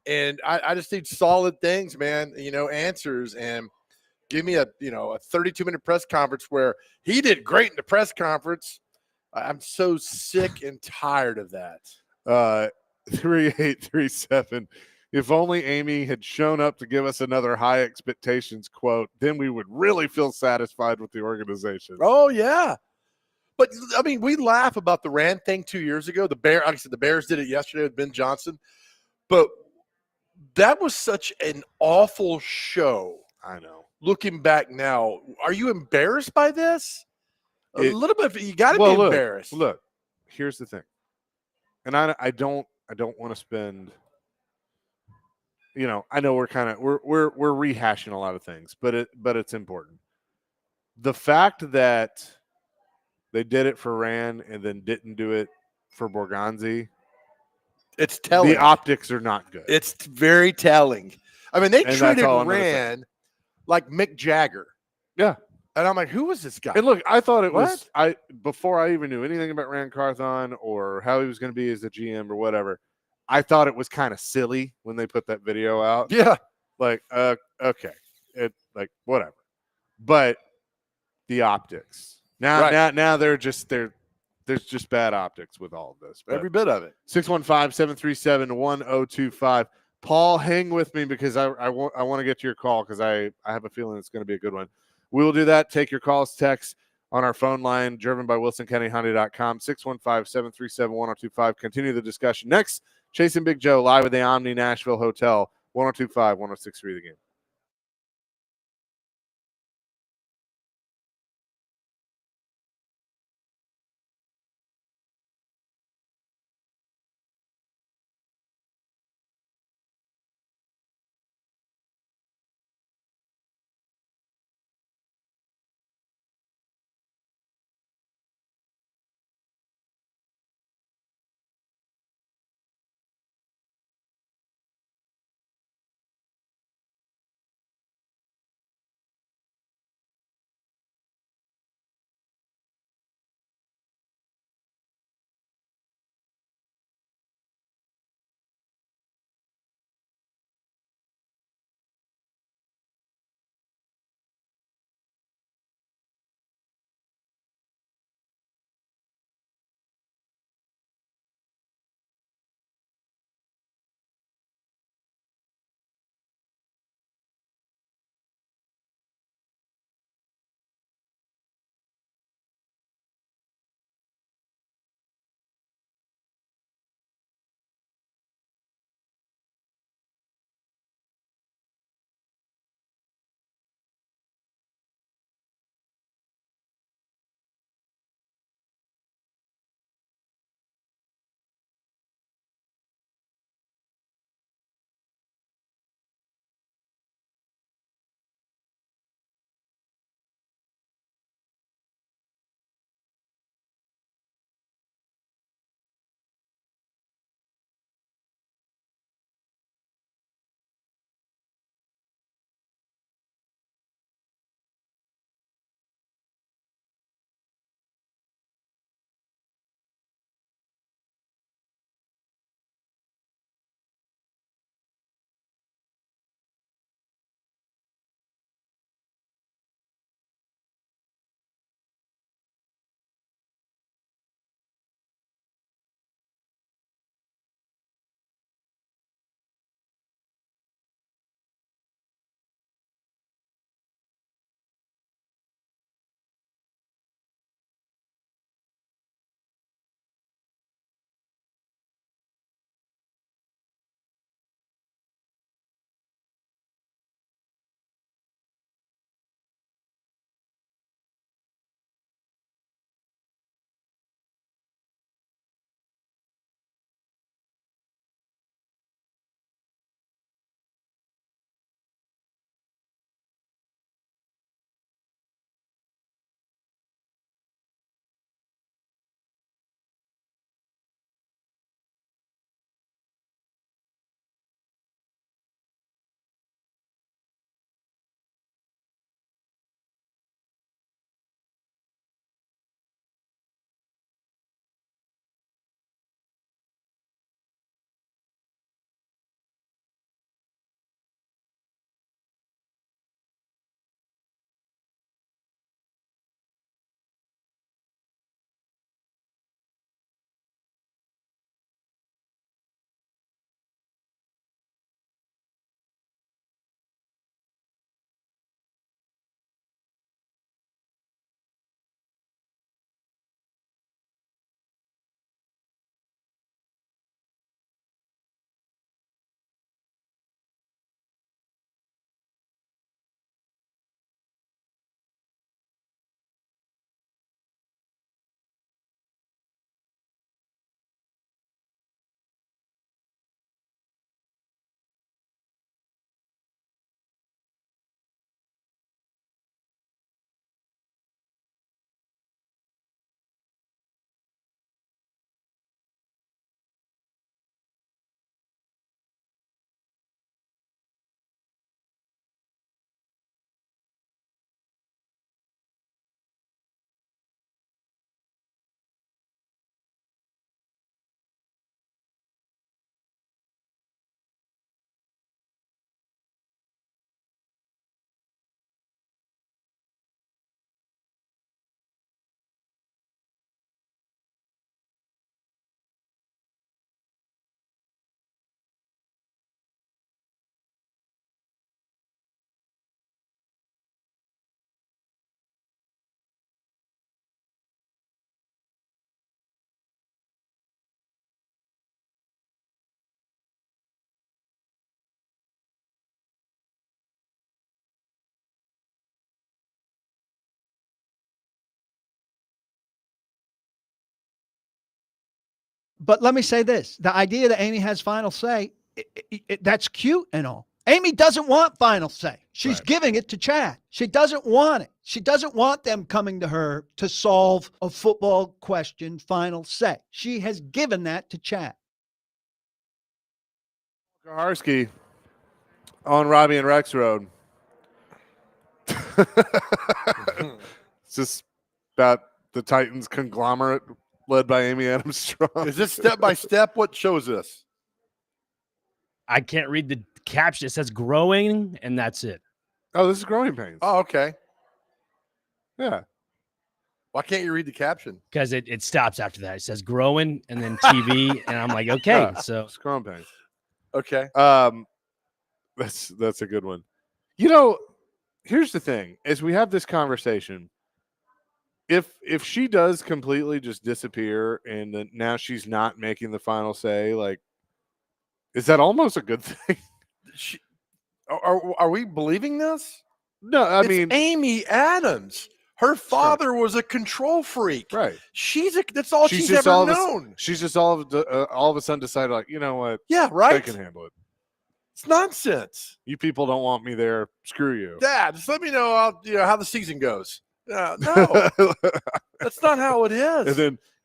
And I just need solid things, man, answers. And give me a 32-minute press conference where he did great in the press conference. I'm so sick and tired of that. 3837. If only Amy had shown up to give us another high expectations quote, then we would really feel satisfied with the organization. Oh, yeah. But, I mean, we laugh about the Rand thing 2 years ago. Like I said, the Bears did it yesterday with Ben Johnson. But that was such an awful show. I know. Looking back now, are you embarrassed by this? A little bit. You got to be embarrassed. Look, here's the thing, and I don't want to spend. I know we're rehashing a lot of things, but it's important. The fact that they did it for Rand and then didn't do it for Borgonzi, it's telling. The optics are not good. It's very telling. I mean, they treated Rand like Mick Jagger. Yeah. And I'm like, who was this guy? And look, I thought it was before I even knew anything about Rand Carthon or how he was going to be as a GM or whatever. I thought it was kind of silly when they put that video out. Yeah, like okay, whatever. But the optics now there's just bad optics with all of this. But every bit of it. 615-737-1025. Paul, hang with me because I want to get to your call because I have a feeling it's going to be a good one. We will do that. Take your calls, texts on our phone line, driven by WilsonCountyHonda.com, 615-737-1025. Continue the discussion. Next, Chasing Big Joe live at the Omni Nashville Hotel, 102.5, 106.3 The Game. But let me say this. The idea that Amy has final say, that's cute and all. Amy doesn't want final say. She's giving it to Chad. She doesn't want it. She doesn't want them coming to her to solve a football question, final say. She has given that to Chad. Kaharski on Robbie and Rex Road. It's just about the Titans conglomerate led by Amy Adams Strong. Is this step by step? What shows this? I can't read the caption. It says growing, and that's it. Oh, this is growing pains. Oh, okay. Yeah. Why can't you read the caption? Because it stops after that. It says growing and then TV, and I'm like, okay. Yeah, So it's growing pains. Okay. That's a good one. You know, here's the thing: as we have this conversation, if she does completely just disappear and then now she's not making the final say, like, is that almost a good thing? Are we believing this? No, I It's mean Amy Adams. Her father was a control freak. Right. That's all she's just ever known. She's just all of a sudden decided, like, you know what? Yeah, I right. can handle it. It's nonsense. You people don't want me there. Screw you. Dad, just let me know how the season goes. No, that's not how it is.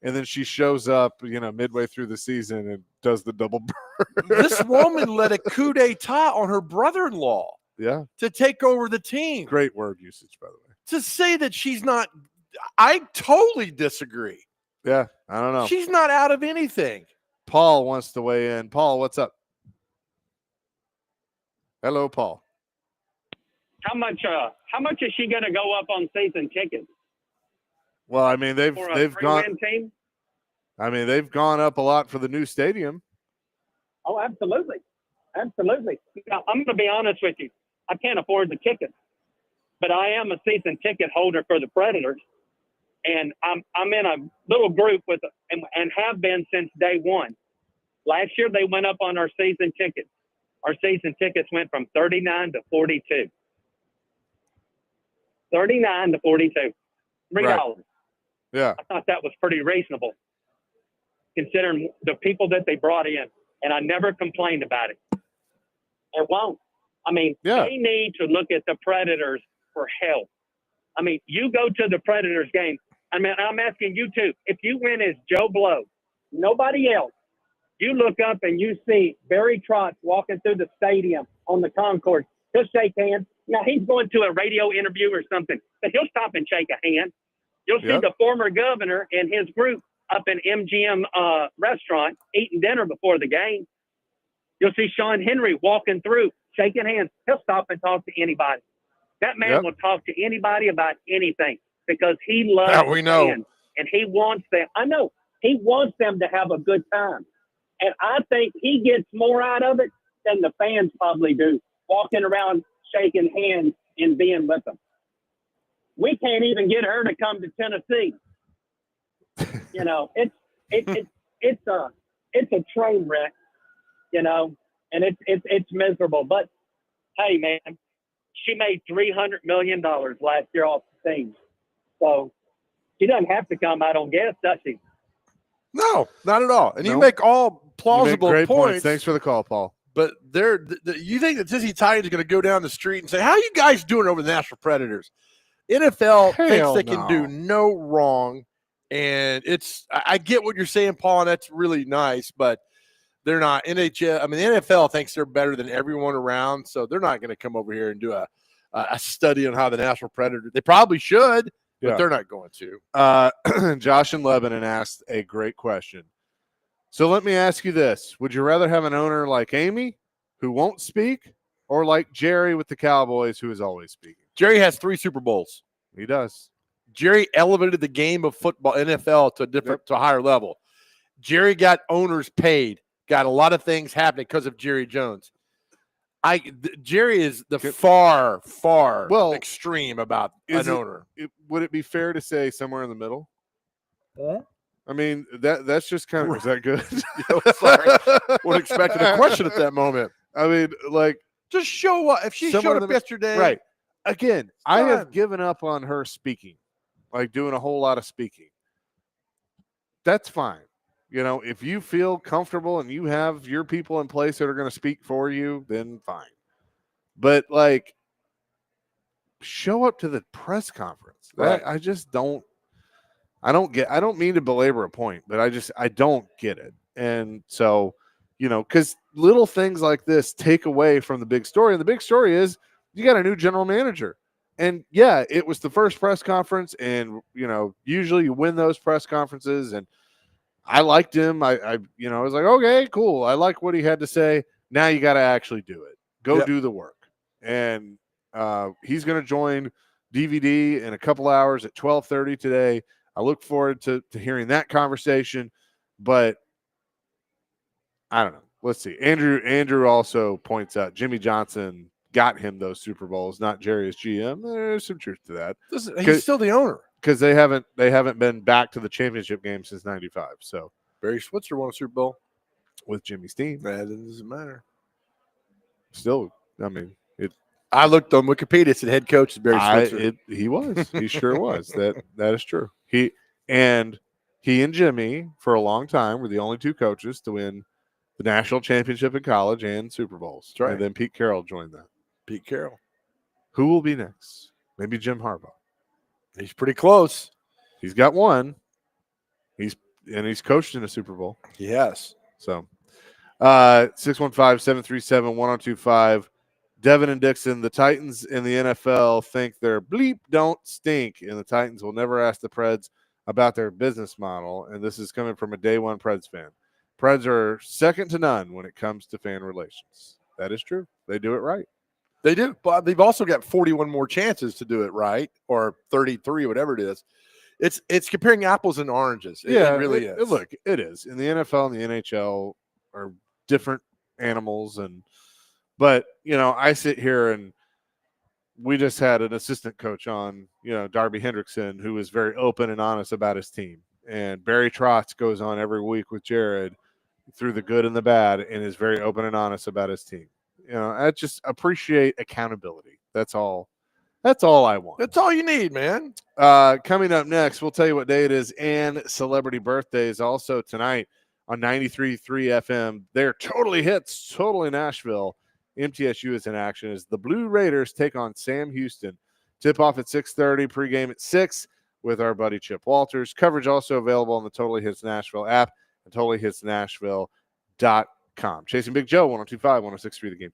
And then she shows up, midway through the season and does the double burn. This woman led a coup d'etat on her brother-in-law. Yeah. To take over the team. Great word usage, by the way. To say that she's not, I totally disagree. Yeah, I don't know. She's not out of anything. Paul wants to weigh in. Paul, what's up? Hello, Paul. How much is she going to go up on season tickets? Well, I mean, they've gone. Team? I mean, they've gone up a lot for the new stadium. Oh, absolutely. Absolutely. Now, I'm going to be honest with you. I can't afford the tickets, but I am a season ticket holder for the Predators, and I'm in a little group and have been since day one. Last year, they went up on our season tickets. Our season tickets went from 39 to 42. 39 to 42. $3. Right. Yeah. I thought that was pretty reasonable, considering the people that they brought in, and I never complained about it. It won't. I mean, They need to look at the Predators for help. I mean, you go to the Predators game. I mean, I'm asking you too. If you win as Joe Blow, nobody else, you look up and you see Barry Trotz walking through the stadium on the concourse. He'll shake hands. Now, he's going to a radio interview or something, but he'll stop and shake a hand. You'll see the former governor and his group up in MGM restaurant eating dinner before the game. You'll see Sean Henry walking through, shaking hands. He'll stop and talk to anybody. That man will talk to anybody about anything because he loves fans, and he wants them. I know he wants them to have a good time, and I think he gets more out of it than the fans probably do, walking around shaking hands and being with them. We can't even get her to come to Tennessee. It's a train wreck. And it's miserable. But hey, man, she made $300 million last year off the team. So she doesn't have to come, I don't guess, does she? No, not at all. And you make all plausible great points. Thanks for the call, Paul. But you think that Tennessee Titans are going to go down the street and say, "How are you guys doing over the National Predators?" NFL thinks they can do no wrong, and I get what you're saying, Paul, and that's really nice, but they're not. NHL, I mean, the NFL thinks they're better than everyone around, so they're not going to come over here and do a study on how the National Predators. They probably should, but they're not going to. Josh in Lebanon asked a great question. So let me ask you this. Would you rather have an owner like Amy, who won't speak, or like Jerry with the Cowboys, who is always speaking? Jerry has 3 Super Bowls. He does. Jerry elevated the game of football, NFL, to a higher level. Jerry got owners paid, got a lot of things happening because of Jerry Jones. Jerry is the far extreme about an owner. Would it be fair to say somewhere in the middle? I mean, that's just kind of, is that good? Sorry. Wasn't expecting a question at that moment. I mean, like, just show up. If she showed up yesterday. Right. Again, I have given up on her speaking, like doing a whole lot of speaking. That's fine. You know, if you feel comfortable and you have your people in place that are going to speak for you, then fine. But like, show up to the press conference. Right. I just don't. I don't mean to belabor a point, but I don't get it. And so, you know, because little things like this take away from the big story. And the big story is you got a new general manager. And yeah, it was the first press conference. And, you know, usually you win those press conferences. And I liked him. I was like, okay, cool. I like what he had to say. Now you got to actually do it. Go do the work. And he's going to join DVD in a couple hours at 12:30 today. I look forward to hearing that conversation, but I don't know. Let's see. Andrew also points out Jimmy Johnson got him those Super Bowls, not Jerry as GM. There's some truth to that. He's still the owner because they haven't been back to the championship game since '95. So Barry Switzer won a Super Bowl with Jimmy Steen. That doesn't matter. Still, I mean, I looked on Wikipedia. It said head coach is Barry Switzer. He was. He sure was. That is true. He and Jimmy for a long time were the only two coaches to win the national championship in college and Super Bowls. That's right. And then Pete Carroll joined that. Pete Carroll. Who will be next? Maybe Jim Harbaugh. He's pretty close. He's got one. He's coached in a Super Bowl. Yes. So 615-737-1025. Devin and Dixon, the Titans in the NFL think their bleep don't stink, and the Titans will never ask the Preds about their business model. And this is coming from a day one Preds fan. Preds are second to none when it comes to fan relations. That is true. They do it right. They do, but they've also got 41 more chances to do it right, or 33, whatever it is. It's comparing apples and oranges. It really is. Look, it is. In the NFL and the NHL are different animals, but you know, I sit here and we just had an assistant coach on, you know, Darby Hendrickson, who is very open and honest about his team. And Barry Trotz goes on every week with Jared through the good and the bad and is very open and honest about his team. You know, I just appreciate accountability. That's all I want. That's all you need, man. Coming up next, we'll tell you what day it is and celebrity birthdays. Also tonight on 93.3 FM, they're totally hits, totally Nashville. MTSU is in action as the Blue Raiders take on Sam Houston. Tip off at 6:30, pregame at 6 with our buddy Chip Walters. Coverage also available on the Totally Hits Nashville app and totallyhitsnashville.com. Chasing Big Joe, 102.5, 106.3 The Game.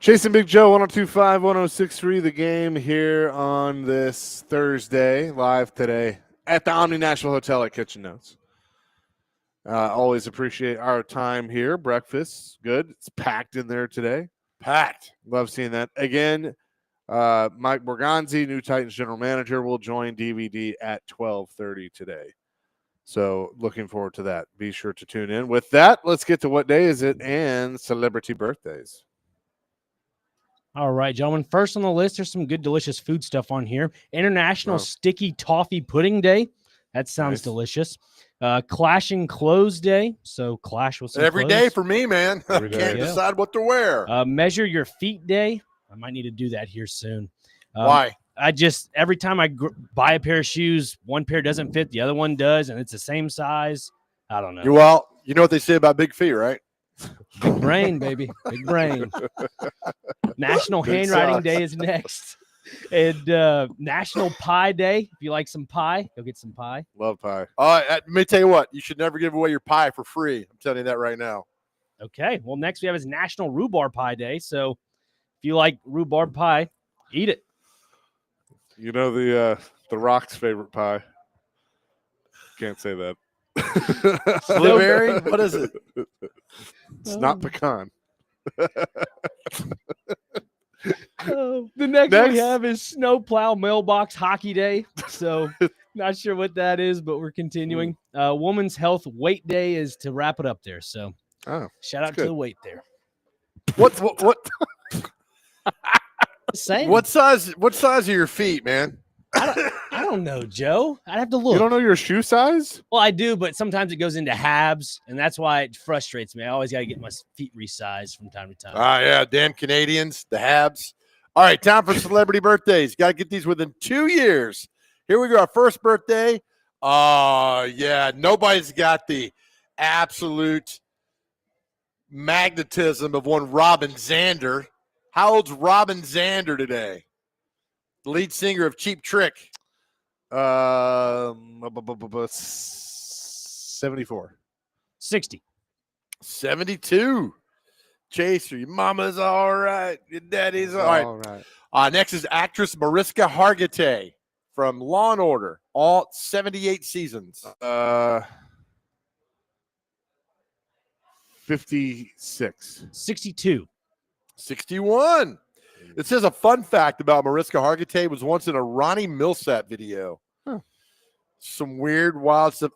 Chasing Big Joe, 102.5, 106.3, The Game here on this Thursday, live today at the Omni Nashville Hotel at Kitchen Notes. Always appreciate our time here. Breakfast, good. It's packed in there today. Packed. Love seeing that. Again, Mike Borgonzi, new Titans general manager, will join DVD at 12:30 today. So looking forward to that. Be sure to tune in. With that, let's get to what day is it and celebrity birthdays. All right, gentlemen. First on the list, there's some good, delicious food stuff on here. International Sticky Toffee Pudding Day. That sounds delicious. Clash and Clothes Day. So clash with some Every clothes. day for me, man. I can't decide what to wear. Measure Your Feet Day. I might need to do that here soon. Why? Every time I buy a pair of shoes, one pair doesn't fit, the other one does, and it's the same size. I don't know. Well, you know what they say about big feet, right? Big brain, baby. Big brain. National Handwriting Day is next. And National Pie Day. If you like some pie, go get some pie. Love pie. Let me tell you what. You should never give away your pie for free. I'm telling you that right now. Okay. Well, next we have is National Rhubarb Pie Day. So if you like rhubarb pie, eat it. You know the Rock's favorite pie. Can't say that. Blueberry? What is it? It's not pecan. The next we have is Snowplow Mailbox Hockey Day. So not sure what that is, but we're continuing. Women's Health Weight Day is to wrap it up there. So shout out to the weight there. What? Same. What size are your feet, man? I don't know, Joe. I'd have to look. You don't know your shoe size? Well, I do, but sometimes it goes into halves, and that's why it frustrates me. I always got to get my feet resized from time to time. Yeah, damn Canadians, the Habs. All right, time for celebrity birthdays. Got to get these within 2 years. Here we go. Our first birthday. Yeah, nobody's got the absolute magnetism of one Robin Zander. How old's Robin Zander today? The lead singer of Cheap Trick. 74. 60. 72. Chaser, your mama's all right. Your daddy's all right. Next is actress Mariska Hargitay from Law & Order. All 78 seasons. 56. 62. 61. It says a fun fact about Mariska Hargitay was once in a Ronnie Millsap video. Some weird, wild stuff.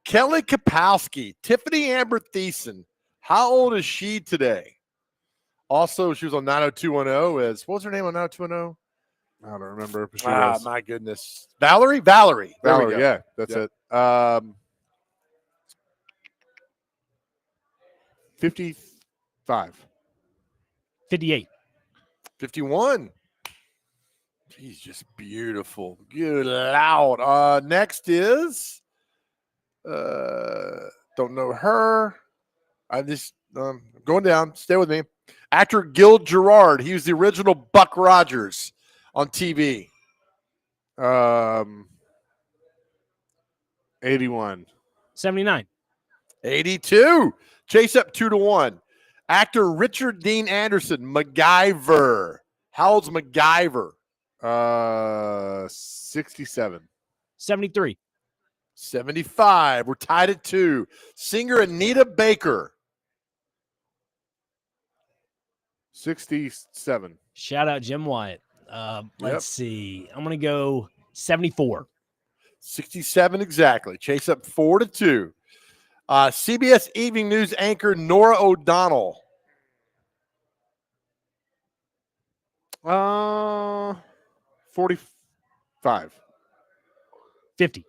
Kelly Kapowski, Tiffany Amber Thiessen. How old is she today? Also, she was on 90210 as, what was her name on 90210? I don't remember. But she was. My goodness. Valerie. There we go. Yeah, that's it. 55. 58. 51. He's just beautiful. Good loud. Next is don't know her. I just going down. Stay with me. Actor Gil Gerard. He was the original Buck Rogers on TV. 81. 79. 82. Chase up 2-1. Actor Richard Dean Anderson, MacGyver. How old's MacGyver? 67. 73. 75. We're tied at 2. Singer Anita Baker. 67. Shout out Jim Wyatt. Let's see. I'm going to go 74. 67 exactly. Chase up 4-2. CBS Evening News anchor Nora O'Donnell. 45. 50.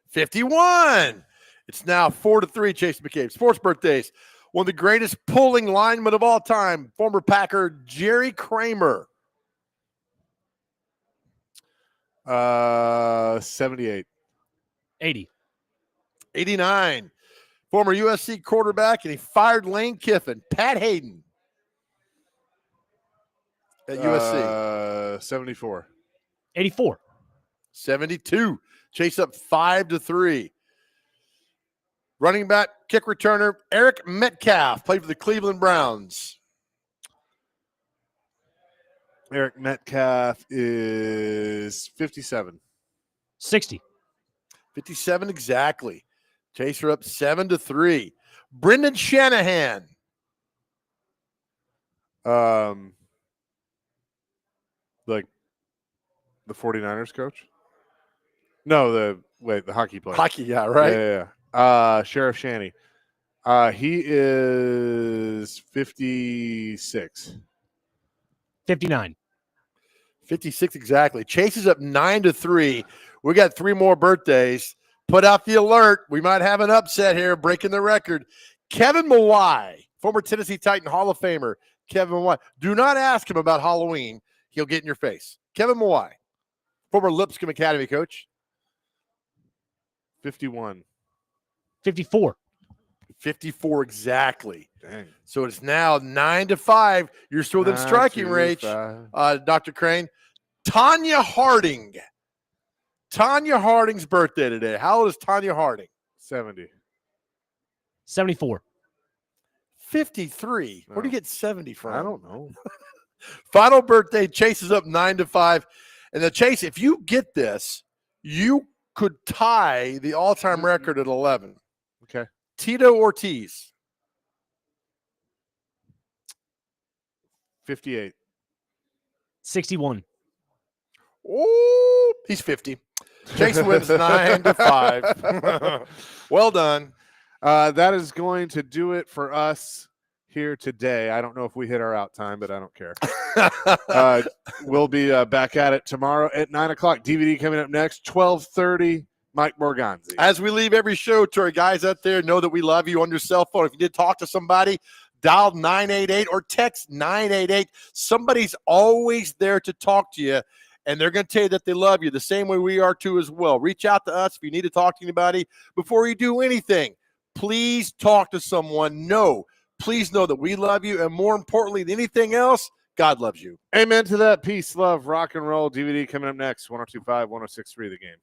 51. It's now 4-3. Chase McCabe. Sports birthdays. One of the greatest pulling linemen of all time, former Packer Jerry Kramer. 78. 80. 89. Former USC quarterback, and he fired Lane Kiffin. Pat Hayden at USC. 74. 84. 72. Chase up 5-3. Running back, kick returner, Eric Metcalf, played for the Cleveland Browns. Eric Metcalf is 57. 60. 57 exactly. Chaser up 7-3. Brendan Shanahan. Like the 49ers coach? No, the hockey player. Hockey, yeah, right? Yeah. Sheriff Shanny. He is 56. 59. 56 exactly. Chase is up 9-3. We got 3 more birthdays. Put out the alert. We might have an upset here, breaking the record. Kevin Mawai, former Tennessee Titan Hall of Famer. Kevin Mawai. Do not ask him about Halloween. He'll get in your face. Kevin Mawai, former Lipscomb Academy coach. 51. 54. 54 exactly. Dang. So it's now 9-5. You're still within striking range, Dr. Crane. Tanya Harding. Tanya Harding's birthday today. How old is Tanya Harding? 70. 74. 53. Where do you get 70 from? I don't know. Final birthday, Chase is up 9-5. And the Chase, if you get this, you could tie the all-time record at 11. Okay. Tito Ortiz. 58. 61. Oh, he's 50. Jason wins 9-5. Well done. That is going to do it for us here today. I don't know if we hit our out time, but I don't care. We'll be back at it tomorrow at 9 o'clock. DVD coming up next, 12:30. Mike Borgonzi. As we leave every show to our guys out there, know that we love you on your cell phone. If you did talk to somebody, dial 988 or text 988. Somebody's always there to talk to you, and they're going to tell you that they love you the same way we are too as well. Reach out to us if you need to talk to anybody. Before you do anything, please talk to someone. Please know that we love you, and more importantly than anything else, God loves you. Amen to that. Peace, love, rock and roll. DVD coming up next, 102.5, 106.3 The Game.